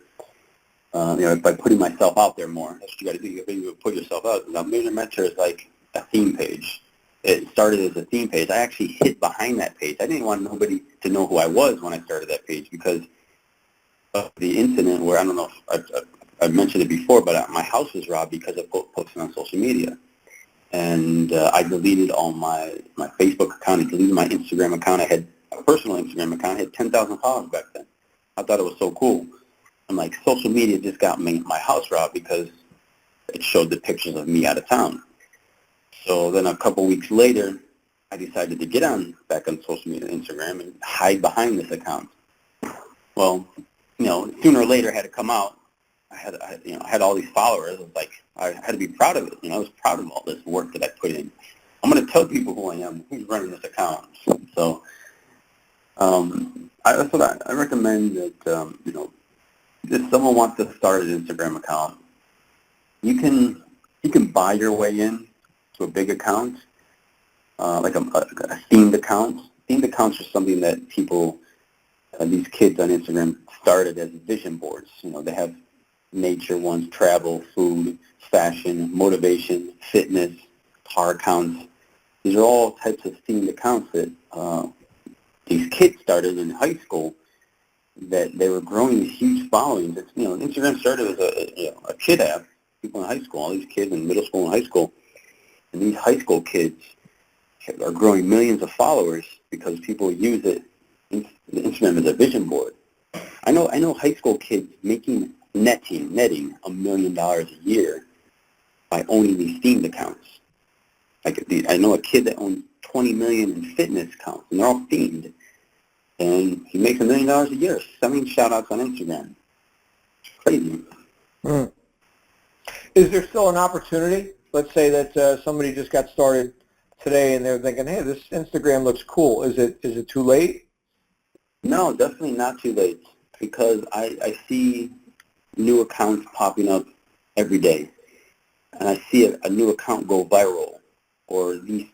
by putting myself out there more. That's what you got to do. You got to put yourself out. Now, Millionaire Mentor is like a theme page. It started as a theme page. I actually hid behind that page. I didn't want nobody to know who I was when I started that page because of the incident where, I don't know if I've mentioned it before, but my house was robbed because of posting on social media. And I deleted all my Facebook account. I deleted my Instagram account. I had a personal Instagram account. I had 10,000 followers back then. I thought it was so cool. I'm like, social media just got my house robbed because it showed the pictures of me out of town. So then a couple weeks later, I decided to get back on social media, Instagram, and hide behind this account. Well, sooner or later, it had to come out. I had all these followers. It was like, I had to be proud of it. I was proud of all this work that I put in. I'm going to tell people who I am, who's running this account. So that's what I recommend that, if someone wants to start an Instagram account, you can buy your way in to a big account, like a themed account. Themed accounts are something that people, these kids on Instagram started as vision boards. They have nature ones, travel, food, fashion, motivation, fitness, car accounts. These are all types of themed accounts that these kids started in high school, that they were growing these huge followings. Instagram started as a kid app, people in high school, all these kids in middle school and high school. And these high school kids are growing millions of followers because people use it. Instagram as a vision board. I know high school kids netting $1 million a year by owning these themed accounts. I know a kid that owns 20 million in fitness accounts, and they're all themed. And he makes $1 million a year selling shout-outs on Instagram. It's crazy. Mm. Is there still an opportunity? Let's say that somebody just got started today and they're thinking, hey, this Instagram looks cool. Is it too late? No, definitely not too late, because I see new accounts popping up every day. And I see a new account go viral, or these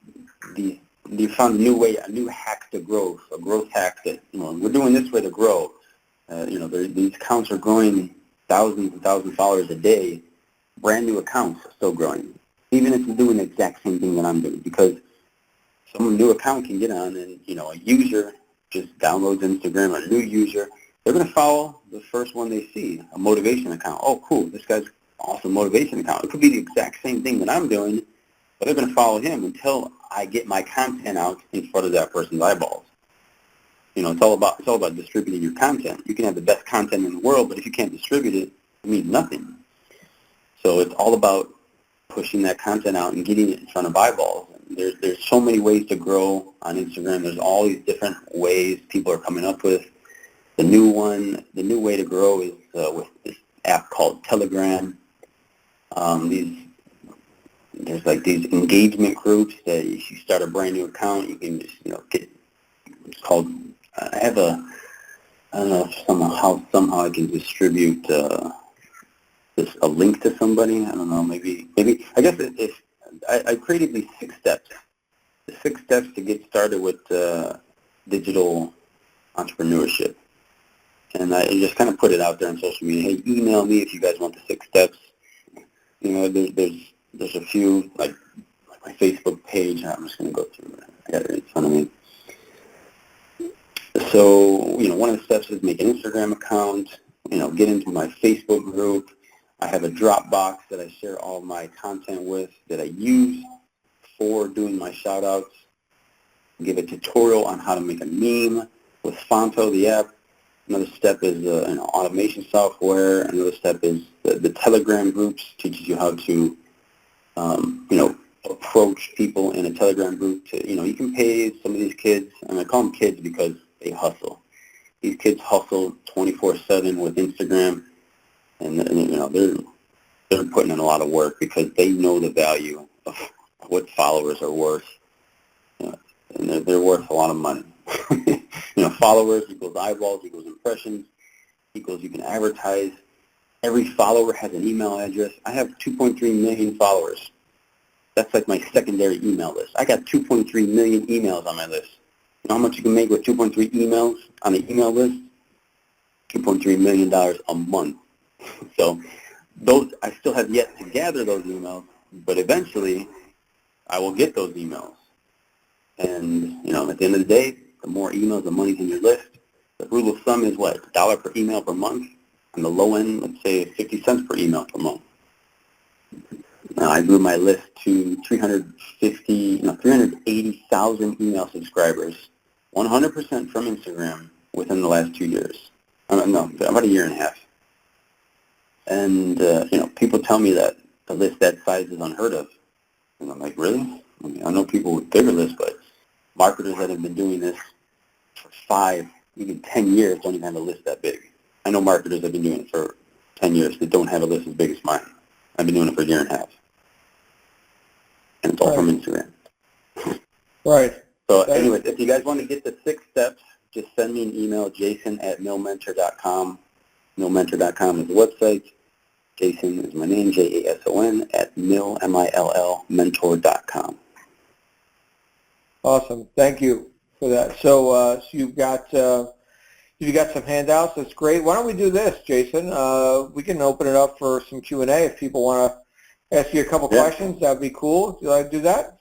you found a new way, a new hack to growth, a growth hack that, we're doing this way to grow. These accounts are growing thousands and thousands of followers a day. Brand new accounts are still growing, even if you're doing the exact same thing that I'm doing, because some new account can get on and, a user just downloads Instagram, a new user, they're going to follow the first one they see, a motivation account. Oh, cool, this guy's awesome motivation account. It could be the exact same thing that I'm doing, but they're going to follow him until I get my content out in front of that person's eyeballs. It's all about distributing your content. You can have the best content in the world, but if you can't distribute it, it means nothing. So it's all about pushing that content out and getting it in front of eyeballs. There's so many ways to grow on Instagram. There's all these different ways people are coming up with. The new way to grow is with this app called Telegram. There's like these engagement groups that if you start a brand new account, you can just get. It's called. I don't know if somehow I can distribute a link to somebody. I don't know. Maybe. I guess if I created these 6 steps. The 6 steps to get started with digital entrepreneurship. And I just kind of put it out there on social media. Hey, email me if you guys want the 6 steps. There's a few, like my Facebook page. I'm just going to go through it. I got it in front of me. So, one of the steps is make an Instagram account, get into my Facebook group. I have a Dropbox that I share all my content with that I use for doing my shout-outs. Give a tutorial on how to make a meme with Fonto, the app. Another step is automation software. Another step is the Telegram groups, teaches you how to, approach people in a Telegram group. You can pay some of these kids, and I call them kids because they hustle. These kids hustle 24/7 with Instagram, and they're putting in a lot of work because they know the value of what followers are worth, and they're worth a lot of money. Followers equals eyeballs equals impressions equals you can advertise. Every follower has an email address. I have 2.3 million followers. That's like my secondary email list. I got 2.3 million emails on my list. You know how much you can make with 2.3 emails on an email list? $2.3 million a month. So I still have yet to gather those emails, but eventually I will get those emails. And, at the end of the day, the more emails, the money's in your list. The rule of thumb is what? $1 per email per month. On the low end, let's say 50 cents per email per month. Now, I grew my list to 380,000 email subscribers, 100% from Instagram within the last 2 years. No, about a year and a half. And, people tell me that a list that size is unheard of. And I'm like, really? I know people with bigger lists, but marketers that have been doing this for 5, even 10 years don't even have a list that big. I know marketers that have been doing it for 10 years that don't have a list as big as mine. I've been doing it for a year and a half. And it's all from Instagram. Right. So anyways, if you guys want to get the 6 steps, just send me an email, jason@millmentor.com. Millmentor.com is the website. Jason is my name, Jason, at millmentor.com. Awesome. Thank you for that. So you've got some handouts. That's great. Why don't we do this, Jason? We can open it up for some Q&A if people want to ask you a couple questions. That'd be cool. Do you like to do that?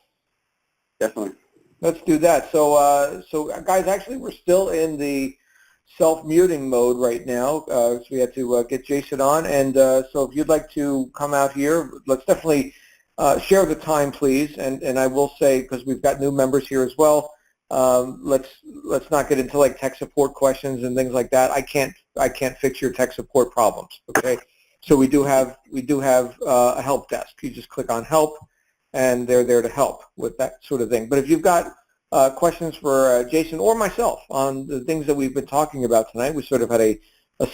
Definitely. Let's do that. So guys, actually, we're still in the self-muting mode right now, so we had to get Jason on. And so if you'd like to come out here, let's definitely share the time, please. And I will say, because we've got new members here as well, let's not get into like tech support questions and things like that. I can't fix your tech support problems. Okay. So we do have a help desk. You just click on help, and they're there to help with that sort of thing. But if you've got questions for Jason or myself on the things that we've been talking about tonight, we sort of had a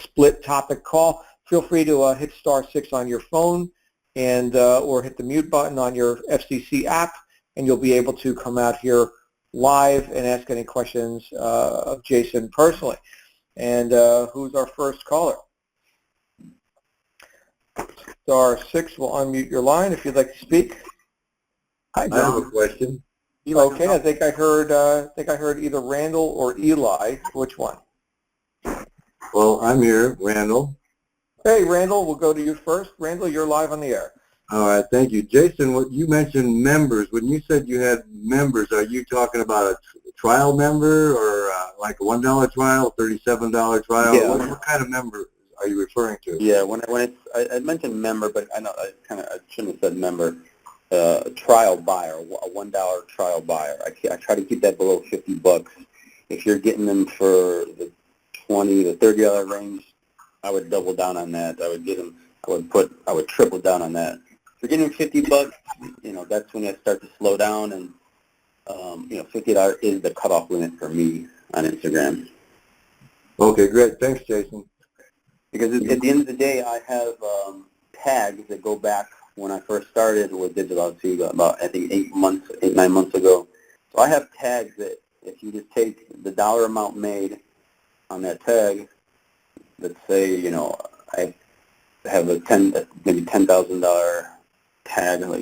split topic call. Feel free to hit *6 on your phone and or hit the mute button on your FCC app, and you'll be able to come out here live and ask any questions of Jason personally. And who's our first caller? *6 will unmute your line if you'd like to speak. Hi, John. I have a question. Okay, I think I heard either Randall or Eli. Which one? Well, I'm here, Randall. Hey, Randall, we'll go to you first. Randall, you're live on the air. All right, thank you. Jason, what you mentioned members. When you said you had members, are you talking about a trial member or like a $1 trial, $37 trial? Yeah. What kind of member are you referring to? Yeah, when I mentioned member, but I know I shouldn't have said member. Trial buyer, a $1 trial buyer. I try to keep that below $50. If you're getting them for the $20 to $30 range, I would double down on that. I would triple down on that. If you're getting $50, that's when I start to slow down, and $50 is the cutoff limit for me on Instagram. Okay, great. Thanks, Jason. Because at the end of the day, I have tags that go back when I first started with BD032 about, I think, 9 months ago. So I have tags that if you just take the dollar amount made on that tag, let's say, I have maybe $10,000 tag, how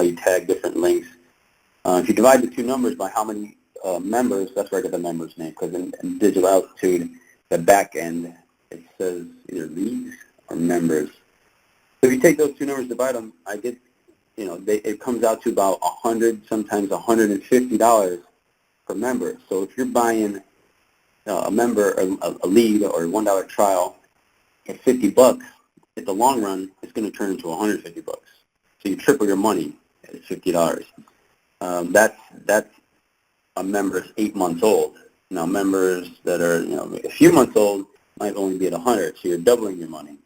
you tag different links. If you divide the two numbers by how many members, that's where I get the member's name, because in BD032, the back end, it says either leads or members. So if you take those two numbers, divide them, I get, it comes out to about $100, sometimes $150 per member. So if you're buying a member, a lead or a $1 trial at $50, at the long run, it's going to turn into $150. So you triple your money at $50. That's a member that's 8 months old. Now members that are a few months old might only be at 100, so you're doubling your money.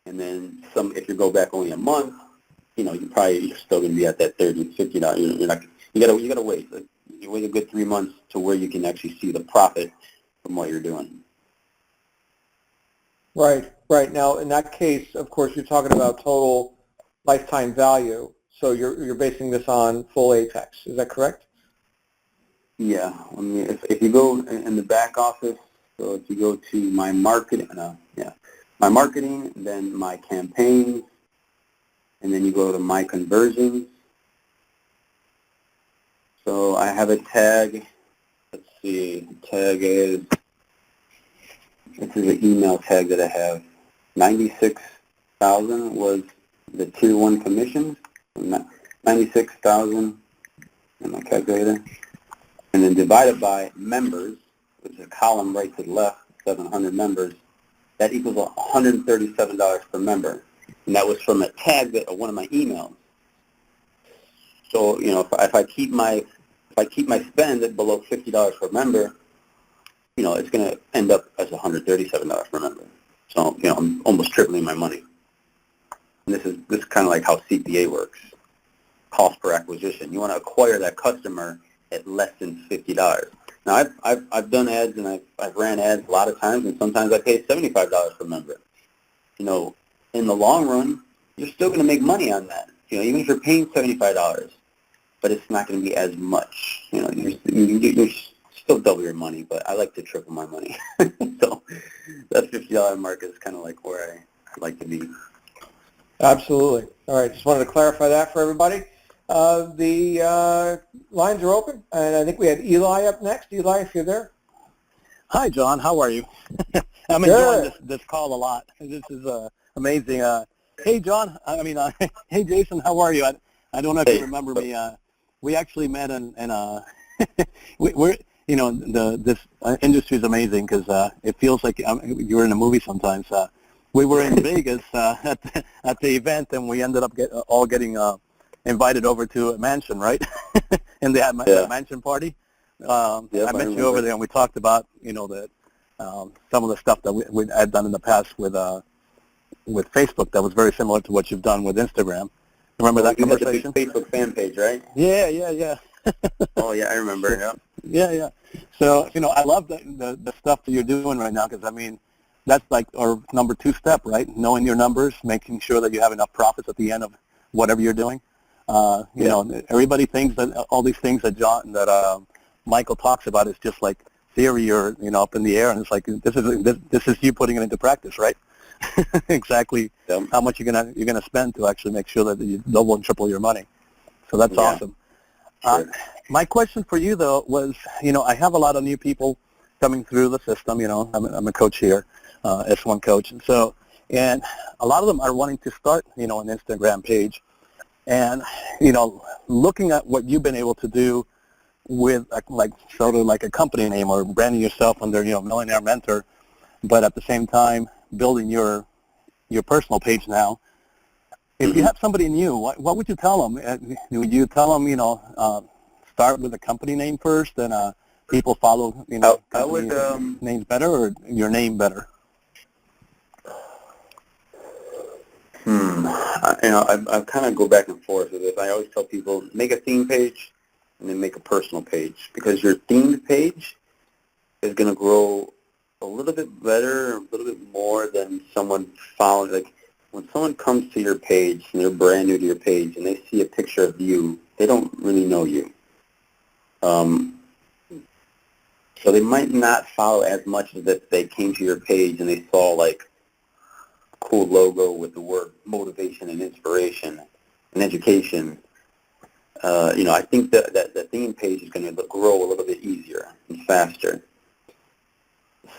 And then if you go back only a month, you're still going to be at that $30, $50. You gotta wait. You wait a good 3 months to where you can actually see the profit from what you're doing. Right. Now, in that case, of course, you're talking about total lifetime value. So you're basing this on full Apex. Is that correct? Yeah. I mean, if you go in the back office, so if you go to my marketing, my marketing, then my campaigns, and then you go to my conversions. So I have a tag. Let's see. Tag is, this is an email tag that I have. 96,000 was the tier 1 commissions. 96,000 in my calculator. And then divided by members, which is a column right to the left, 700 members. That equals $137 per member, and that was from a tag of one of my emails. So if I keep my spend at below $50 per member, it's going to end up as $137 per member. So I'm almost tripling my money. And this is kind of like how CPA works, cost per acquisition. You want to acquire that customer at less than $50. Now, I've done ads, and I've ran ads a lot of times, and sometimes I pay $75 per member. In the long run, you're still going to make money on that. Even if you're paying $75, but it's not going to be as much. You're still double your money, but I like to triple my money. So that $50 mark is kind of like where I like to be. Absolutely. All right. Just wanted to clarify that for everybody. The lines are open, and I think we had Eli up next. Eli, if you're there. Hi, John. How are you? I'm enjoying this call a lot. This is amazing. Hey, John. Hey, Jason. How are you? I don't know if you remember me. We actually met in we're this industry is amazing because it feels like you're in a movie sometimes. We were in Vegas at the event, and we ended up all getting invited over to a mansion, right? And they had my mansion party. I met you over there, and we talked about some of the stuff that we had done in the past with Facebook that was very similar to what you've done with Instagram. Remember that conversation? The Facebook fan page, right? Yeah. Oh yeah, I remember. Yeah. So I love the stuff that you're doing right now, because that's like our number 2 step, right? Knowing your numbers, making sure that you have enough profits at the end of whatever you're doing. Everybody thinks that all these things that Michael talks about is just like theory or up in the air, and it's like this is you putting it into practice, right? Exactly. How much you're gonna spend to actually make sure that you double and triple your money. So that's awesome. Sure. My question for you, though, was, I have a lot of new people coming through the system. I'm a coach here, S1 coach. And a lot of them are wanting to start, an Instagram page. And, looking at what you've been able to do with, like sort of like a company name or branding yourself under, Millionaire Mentor, but at the same time building your personal page now. If you have somebody new, what would you tell them? Would you tell them, start with a company name first, and people follow, I would, names better, or your name better? I kind of go back and forth with this. I always tell people, make a theme page and then make a personal page, because your themed page is going to grow a little bit better, a little bit more than someone following. Like, when someone comes to your page and they're brand new to your page and they see a picture of you, they don't really know you. So they might not follow as much as if they came to your page and they saw like a cool logo with the word motivation and inspiration and education. I think that the theme page is going to grow a little bit easier and faster.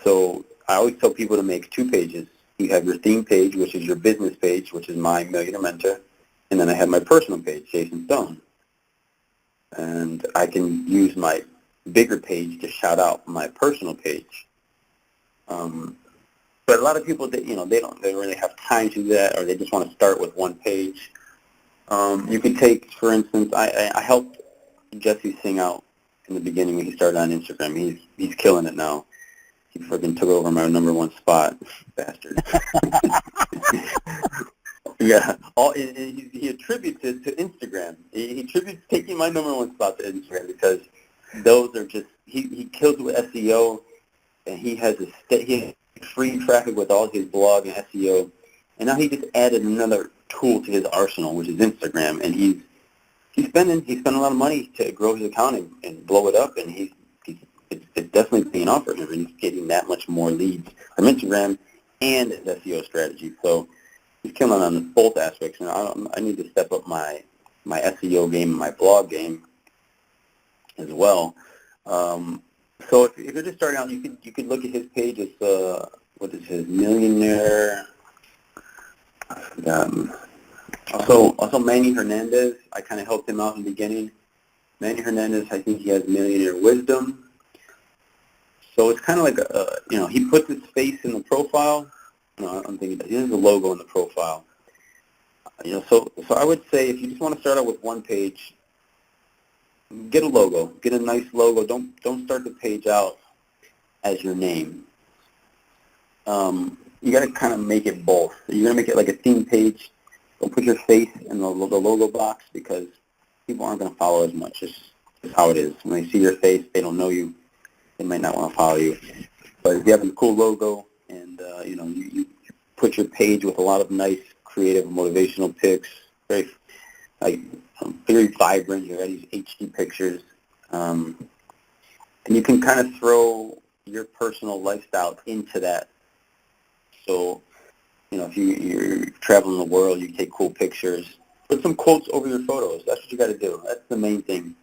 So I always tell people to make 2 pages. You have your theme page, which is your business page, which is my Millionaire Mentor, and then I have my personal page, Jason Stone. And I can use my bigger page to shout out my personal page. But a lot of people, they don't really have time to do that, or they just want to start with 1 page. You could take, for instance, I helped Jesse Singh out in the beginning when he started on Instagram. He's killing it now. He freaking took over my #1 spot, bastard. Yeah, he attributes it to Instagram. He attributes taking my #1 spot to Instagram, because those are just, he kills with SEO, and he has free traffic with all his blog and SEO, and now he just added another tool to his arsenal, which is Instagram, and he's spending a lot of money to grow his account and blow it up, and it's definitely paying off for him, and he's getting that much more leads from Instagram and his SEO strategy. So he's killing on both aspects, and I need to step up my SEO game and my blog game as well. So if you're just starting out, you could look at his page. It's what is his Millionaire? I forgot. Also Manny Hernandez. I kind of helped him out in the beginning. Manny Hernandez, I think he has Millionaire Wisdom. So it's kind of like he puts his face in the profile. I'm thinking that he has a logo in the profile. So I would say, if you just want to start out with 1 page, get a logo, get a nice logo. Don't start the page out as your name. You got to kind of make it both. You're gonna make it like a theme page. Don't put your face in the logo box, because people aren't gonna follow as much. It's how it is. When they see your face, they don't know you. They might not want to follow you. But if you have a cool logo, and you put your page with a lot of nice, creative, motivational pics, very vibrant. You got these HD pictures, and you can kind of throw your personal lifestyle into that. So, if you're traveling the world, you take cool pictures. Put some quotes over your photos. That's what you got to do. That's the main thing.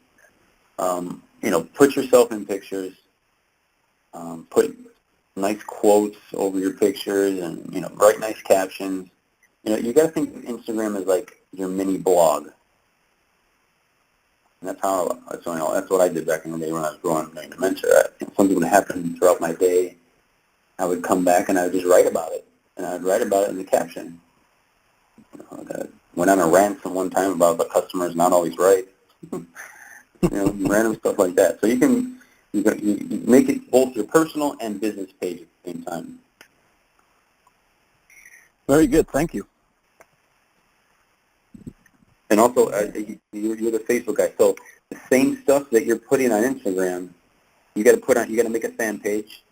Put yourself in pictures. Put nice quotes over your pictures, and write nice captions. You got to think of Instagram as like your mini blog. And that's what I did back in the day when I was growing Millionaire Mentor. Something would happen throughout my day. I would come back and I would just write about it, and I'd write about it in the caption. I went on a rant one time about the customer's not always right. Random stuff like that. So you make it both your personal and business page at the same time. Very good. Thank you. And also, you're the Facebook guy, so the same stuff that you're putting on Instagram, you got to make a fan page.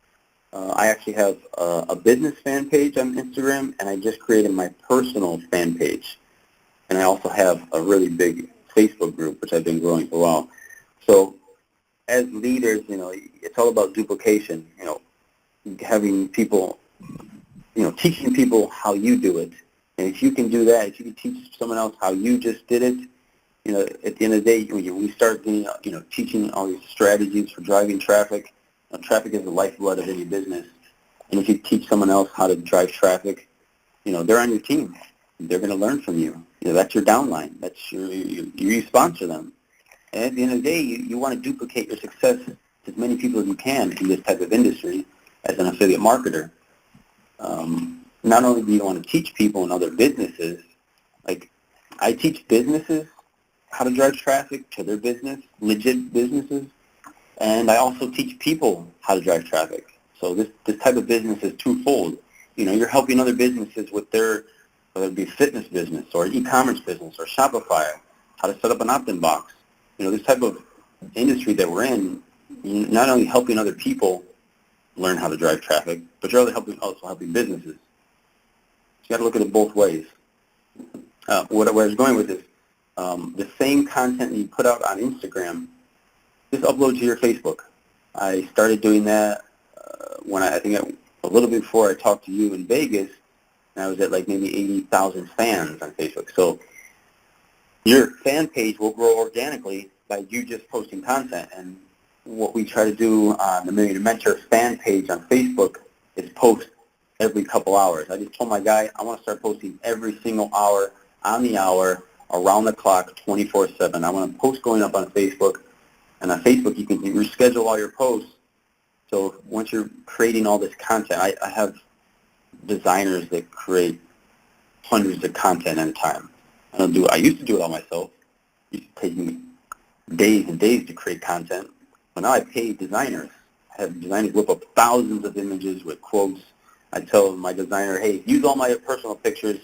I actually have a business fan page on Instagram, and I just created my personal fan page. And I also have a really big Facebook group, which I've been growing for a while. So as leaders, it's all about duplication, having people, teaching people how you do it. And if you can do that, if you can teach someone else how you just did it, at the end of the day, when we start teaching all these strategies for driving traffic, traffic is the lifeblood of any business. And if you teach someone else how to drive traffic, they're on your team. They're going to learn from you. That's your downline. That's you sponsor them. And at the end of the day, you want to duplicate your success to as many people as you can in this type of industry as an affiliate marketer. Not only do you want to teach people in other businesses, like I teach businesses how to drive traffic to their business, legit businesses, and I also teach people how to drive traffic. So this type of business is twofold. You're helping other businesses with their, whether it be fitness business or e-commerce business or Shopify, how to set up an opt-in box. This type of industry that we're in, you're not only helping other people learn how to drive traffic, but you're also helping businesses. So you got to look at it both ways. Where I was going with this, the same content that you put out on Instagram, just upload to your Facebook. I started doing that when I think a little bit before I talked to you in Vegas, and I was at like maybe 80,000 fans on Facebook. So your fan page will grow organically by you just posting content. And what we try to do on the Millionaire Mentor fan page on Facebook is post every couple hours. I just told my guy I want to start posting every single hour, on the hour, around the clock, 24/7. I want to post going up on Facebook. And on Facebook, you can reschedule all your posts. So once you're creating all this content, I have designers that create hundreds of content at a time. I used to do it all myself. It used to take me days and days to create content. But now I pay designers. I have designers whip up thousands of images with quotes. I tell my designer, hey, use all my personal pictures.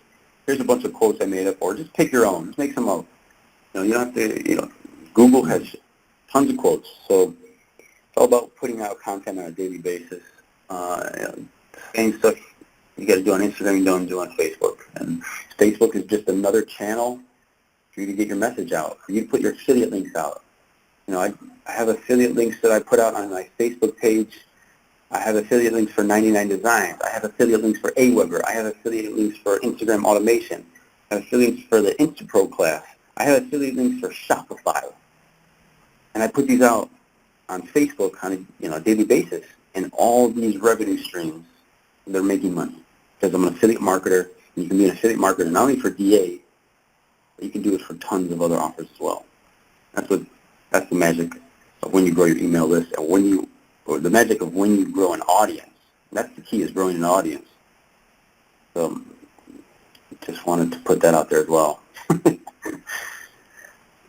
Here's a bunch of quotes I made up, or just pick your own. Just make some up. You don't have to, Google has tons of quotes. So it's all about putting out content on a daily basis. Same stuff you got to do on Instagram, you don't do on Facebook. And Facebook is just another channel for you to get your message out, for you to put your affiliate links out. I have affiliate links that I put out on my Facebook page. I have affiliate links for 99 Designs. I have affiliate links for Aweber. I have affiliate links for Instagram automation. I have affiliate links for the InstaPro class. I have affiliate links for Shopify. And I put these out on Facebook on a daily basis. And all these revenue streams, they're making money. Because I'm an affiliate marketer, and you can be an affiliate marketer not only for DA, but you can do it for tons of other offers as well. That's the magic of when you grow your email list, and the magic of when you grow an audience. That's the key, is growing an audience. So just wanted to put that out there as well.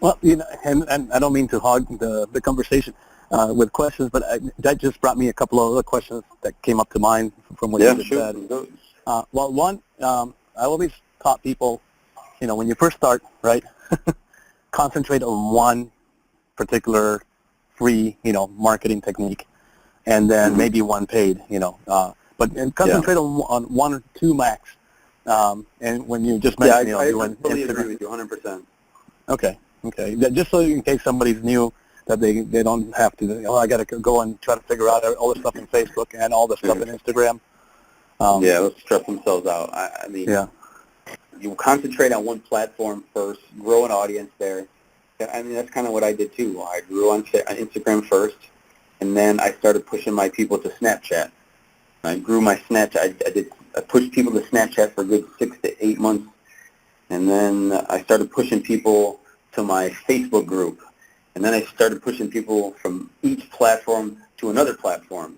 Well, and I don't mean to hog the conversation with questions, but that just brought me a couple of other questions that came up to mind from what you just said. Well, one, I always taught people, when you first start, right, concentrate on one particular free, marketing technique, and then maybe one paid, but concentrate on one or two max. And when you just mentioned, I doing totally Instagram. agree with you 100%. Okay. Just so in case somebody's new, that they don't have to, I got to go and try to figure out all the stuff in Facebook and all the stuff in Instagram. Let's stress themselves out. I mean, you concentrate on one platform first, grow an audience there. I mean, that's kind of what I did too. I grew on Instagram first, and then I started pushing my people to Snapchat. I grew my Snapchat. I pushed people to Snapchat for a good 6 to 8 months, and then I started pushing people to my Facebook group, and then I started pushing people from each platform to another platform.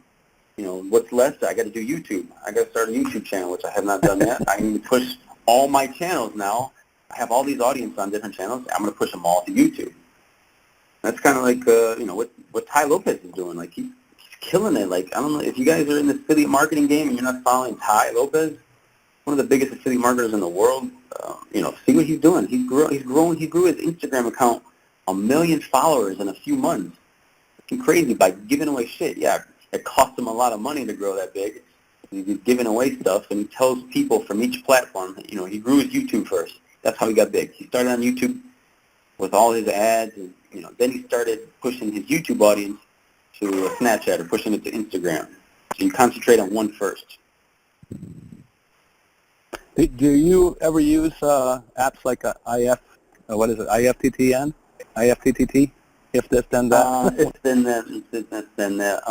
What's left? I got to do YouTube. I got to start a YouTube channel, which I have not done yet. I need to push all my channels now. I have all these audiences on different channels. I'm going to push them all to YouTube. That's kind of like, what Tai Lopez is doing. Like, he's killing it. Like, I don't know if you guys are in the affiliate marketing game and you're not following Tai Lopez, one of the biggest affiliate marketers in the world. See what he's doing. He grew his Instagram account 1 million followers in a few months. It's crazy by giving away shit. Yeah, it cost him a lot of money to grow that big. He's giving away stuff, and he tells people from each platform. He grew his YouTube first. That's how he got big. He started on YouTube with all his ads, and then he started pushing his YouTube audience to Snapchat or pushing it to Instagram. So you concentrate on one first. Do you ever use apps like IF what is it, IFTTN? IFTTT? If this, then that? If then that, if this, then that.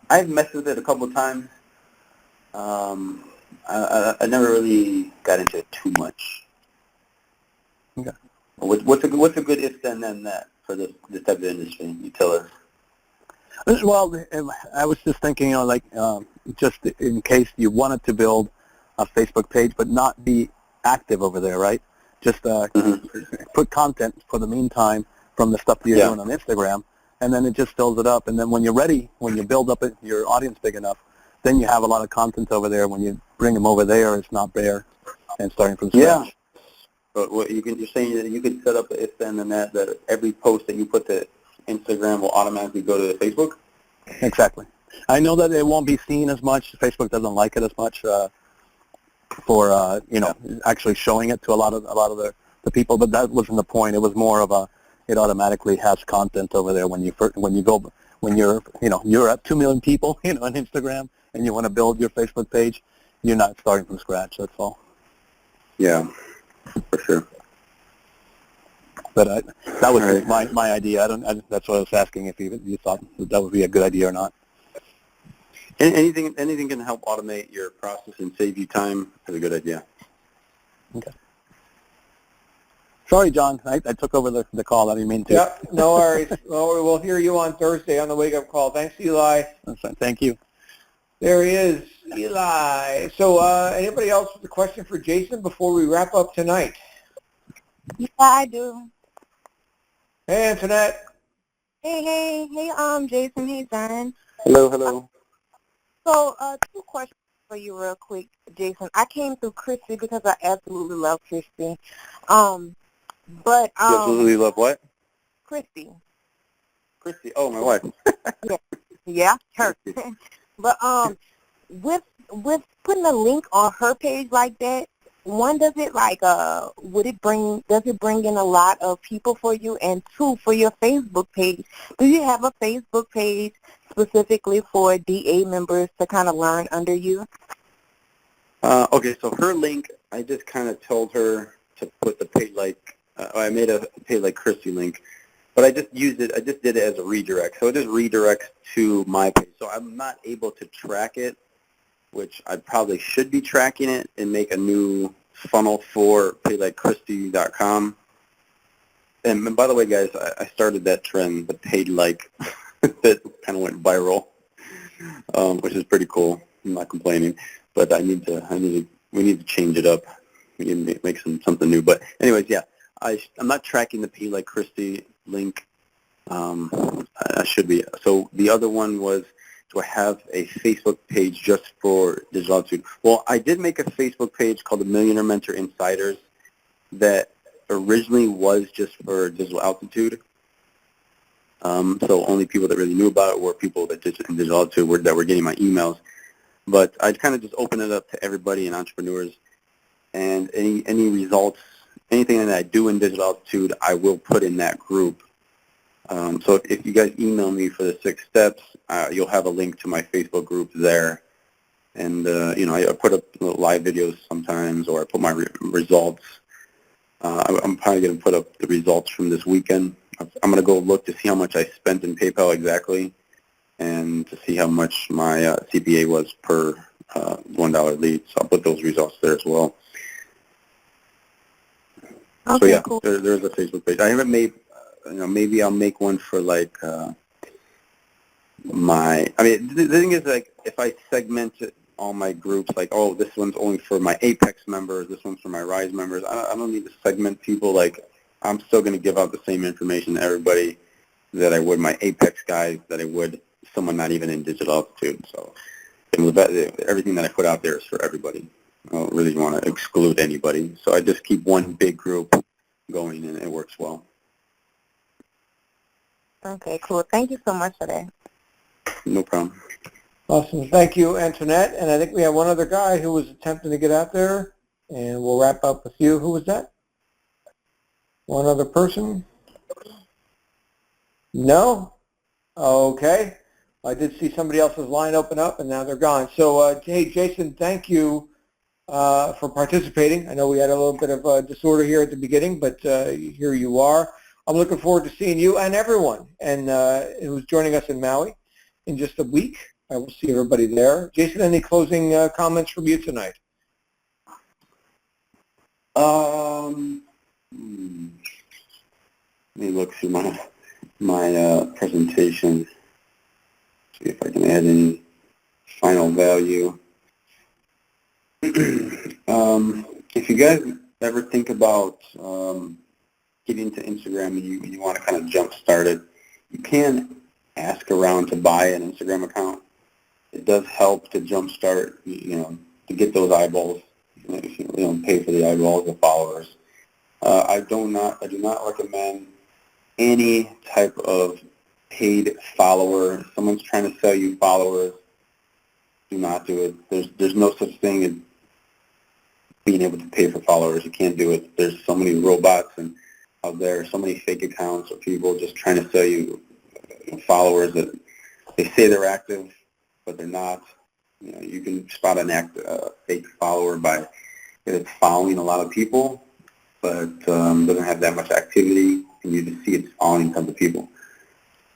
I've messed with it a couple of times. I never really got into it too much. Okay. What's a good if then that for this type of industry? You tell us. Well, I was just thinking, like, just in case you wanted to build a Facebook page but not be active over there, right? Just put content for the meantime from the stuff that you're doing on Instagram, and then it just fills it up. And then when you're ready, when you build up your audience big enough, then you have a lot of content over there. When you bring them over there, it's not bare and starting from scratch. Yeah. But you're saying that you could set up an if then and that every post that you put to Instagram will automatically go to Facebook? Exactly. I know that it won't be seen as much. Facebook doesn't like it as much for actually showing it to a lot of the people. But that wasn't the point. It was more of it automatically has content over there when you're at 2 million people on Instagram and you want to build your Facebook page. You're not starting from scratch. That's all. Yeah, for sure. But that was my idea. That's what I was asking, if you thought that would be a good idea or not. Anything can help automate your process and save you time is a good idea. Okay. Sorry, John. I took over the call. I didn't mean to. Yep, no worries. Well, we'll hear you on Thursday on the wake-up call. Thanks, Eli. That's fine. Thank you. There he is, Eli. So anybody else with a question for Jason before we wrap up tonight? Yeah, I do. Hey, Antoinette. Hey, Jason. Hey, John. Hello. So, 2 questions for you real quick, Jason. I came through Christy because I absolutely love Christy. You absolutely love what? Christy. Christy. Oh, my wife. Yeah, her. But with putting a link on her page like that, one, does it does it bring in a lot of people for you? And 2, for your Facebook page, do you have a Facebook page specifically for DA members to kind of learn under you? Okay, so her link, I just kind of told her to put the page I made a page like Christy link, but I just did it as a redirect. So it just redirects to my page. So I'm not able to track it, which I probably should be tracking it and make a new funnel for paidlikechristy.com. And by the way, guys, I started that trend, the paid like, that kind of went viral, which is pretty cool. I'm not complaining, but we need to change it up. We need to make something new. But anyways, yeah, I'm not tracking the Paid Like Christy link. I should be. So the other one was, do I have a Facebook page just for digital altitude? Well, I did make a Facebook page called the Millionaire Mentor Insiders that originally was just for digital altitude. So only people that really knew about it were people that did in digital altitude that were getting my emails. But I'd kind of just open it up to everybody and entrepreneurs. And any results, anything that I do in digital altitude, I will put in that group. So if you guys email me for the 6 steps, you'll have a link to my Facebook group there. And, I put up live videos sometimes, or I put my results. I'm probably going to put up the results from this weekend. I'm going to go look to see how much I spent in PayPal exactly, and to see how much my CPA was per $1 lead. So I'll put those results there as well. Okay, so yeah, cool. There's a Facebook page. I haven't made, maybe I'll make one for like the thing is, like, if I segment it, all my groups, like, oh, this one's only for my Apex members, this one's for my Rise members. I don't need to segment people. Like, I'm still going to give out the same information to everybody that I would my Apex guys, that I would someone not even in digital altitude. So everything that I put out there is for everybody. I don't really want to exclude anybody. So I just keep one big group going, and it works well. Okay, cool. Thank you so much for that. No problem. Awesome. Thank you, Antoinette. And I think we have one other guy who was attempting to get out there, and we'll wrap up with you. Who was that? One other person? No? Okay. I did see somebody else's line open up, and now they're gone. So, hey, Jason, thank you for participating. I know we had a little bit of disorder here at the beginning, but here you are. I'm looking forward to seeing you and everyone and who's joining us in Maui in just a week. I will see everybody there. Jason, any closing comments from you tonight? Let me look through my presentation, see if I can add any final value. If you guys ever think about getting into Instagram and you want to kind of jump start it, you can ask around to buy an Instagram account. It does help to jump start, to get those eyeballs. If you pay for the eyeballs, the followers. I do not recommend any type of paid follower. If someone's trying to sell you followers, do not do it. There's no such thing as being able to pay for followers. You can't do it. There's so many robots out there, so many fake accounts or people just trying to sell you followers that they say they're active, but they're not. You can spot a fake follower by if it's following a lot of people, but doesn't have that much activity, and you just see it's following tons of people.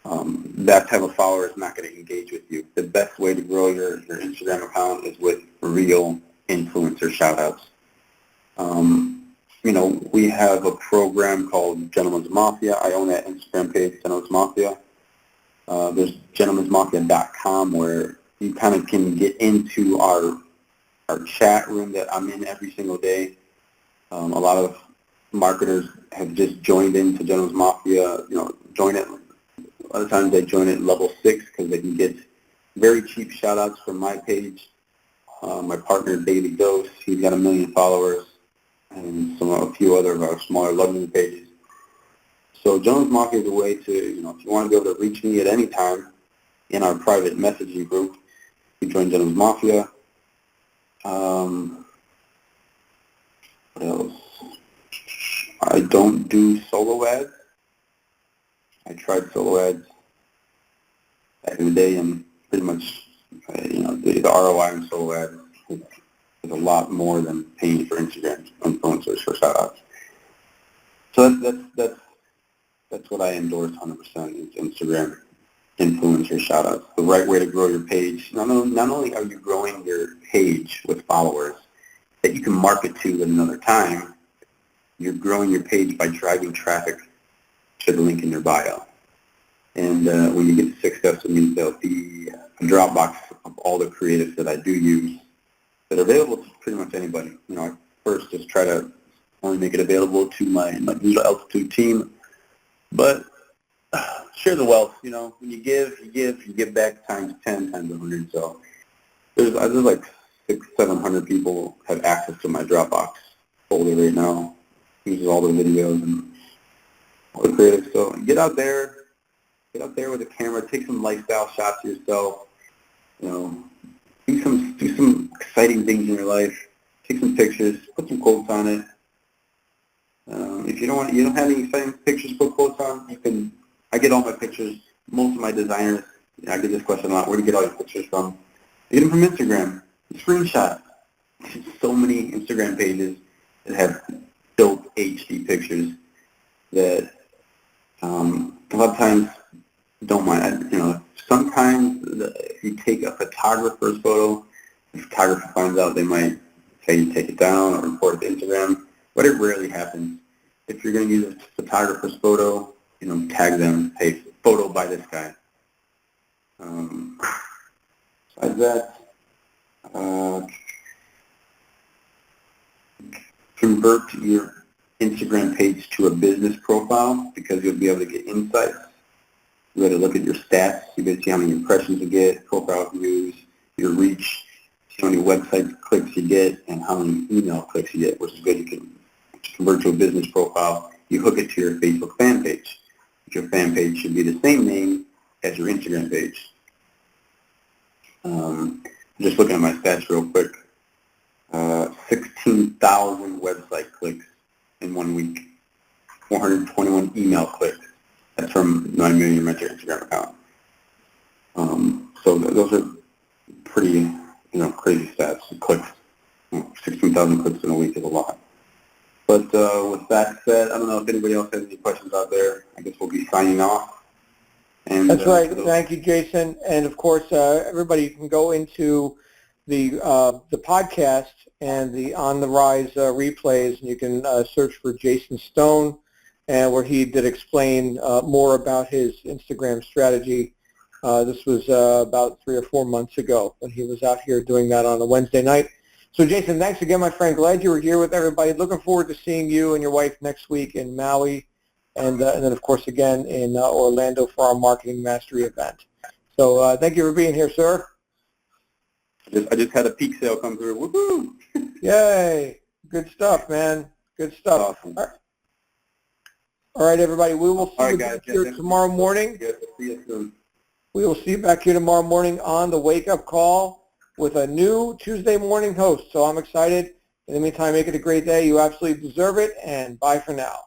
That type of follower is not going to engage with you. The best way to grow your Instagram account is with real influencer shout-outs. We have a program called Gentleman's Mafia. I own that Instagram page, Gentleman's Mafia. There's gentlemansmafia.com where you kind of can get into our chat room that I'm in every single day. A lot of marketers have just joined into Gentleman's Mafia, join it. A lot of times they join at level 6 because they can get very cheap shout-outs from my page. My partner, Daily Dose, he's got 1 million followers, and a few other of our smaller luxury pages. So Gentleman's Mafia is a way to, if you want to be able to reach me at any time in our private messaging group, you join Gentleman's Mafia. What else? I don't do solo ads. I tried solo ads back in the day, and pretty much, the ROI on solo ads is a lot more than paying for Instagram influencers for shout-outs. So that's what I endorse 100% is Instagram influencer shout-outs. The right way to grow your page. Not only are you growing your page with followers that you can market to at another time, you're growing your page by driving traffic to the link in your bio. And when you get to success, there'll be a Dropbox of all the creatives that I do use that are available to pretty much anybody. I first just try to only make it available to my Digital Altitude team, but share the wealth. When you give back times 10, times 100. So there's like 600-700 people have access to my Dropbox folder right now. Uses all the videos and all the creative. So get out there with a camera, take some lifestyle shots of yourself. Do some exciting things in your life. Take some pictures, put some quotes on it. If you don't have any exciting pictures to put quotes on, I get all my pictures. Most of my designers, I get this question a lot. Where do you get all your pictures from? I get them from Instagram. Screenshot. There's so many Instagram pages that have dope HD pictures that a lot of times don't mind. Sometimes if you take a photographer's photo, the photographer finds out, they might say you take it down or report it to Instagram, but it rarely happens. If you're going to use a photographer's photo, tag them, hey, photo by this guy. Besides that, convert your Instagram page to a business profile because you'll be able to get insights. You'll be able to look at your stats. You'll be able to see how many impressions you get, profile views, your reach, see how many website clicks you get, and how many email clicks you get, which is good. You can convert to a business profile. You hook it to your Facebook fan page. Your fan page should be the same name as your Instagram page. Just looking at my stats real quick. 16,000 website clicks in 1 week. 421 email clicks. That's from 9 million Mentor Instagram account. So those are pretty, crazy stats, clicks. 16,000 clicks in a week is a lot. But with that said, I don't know if anybody else has any questions out there. I guess we'll be signing off. And, That's right. Thank you, Jason. And of course, everybody can go into the podcast and the On the Rise replays, and you can search for Jason Stone, and where he did explain more about his Instagram strategy. This was about 3 or 4 months ago when he was out here doing that on a Wednesday night. So, Jason, thanks again, my friend. Glad you were here with everybody. Looking forward to seeing you and your wife next week in Maui, and then, of course, again in Orlando for our Marketing Mastery event. So thank you for being here, sir. I just had a peak sale come through. Woohoo! Yay! Good stuff, man. Good stuff. Awesome. All right, everybody. We will see you back here tomorrow morning. See you soon. We will see you back here tomorrow morning on the Wake Up Call with a new Tuesday morning host. So I'm excited. In the meantime, make it a great day. You absolutely deserve it, and bye for now.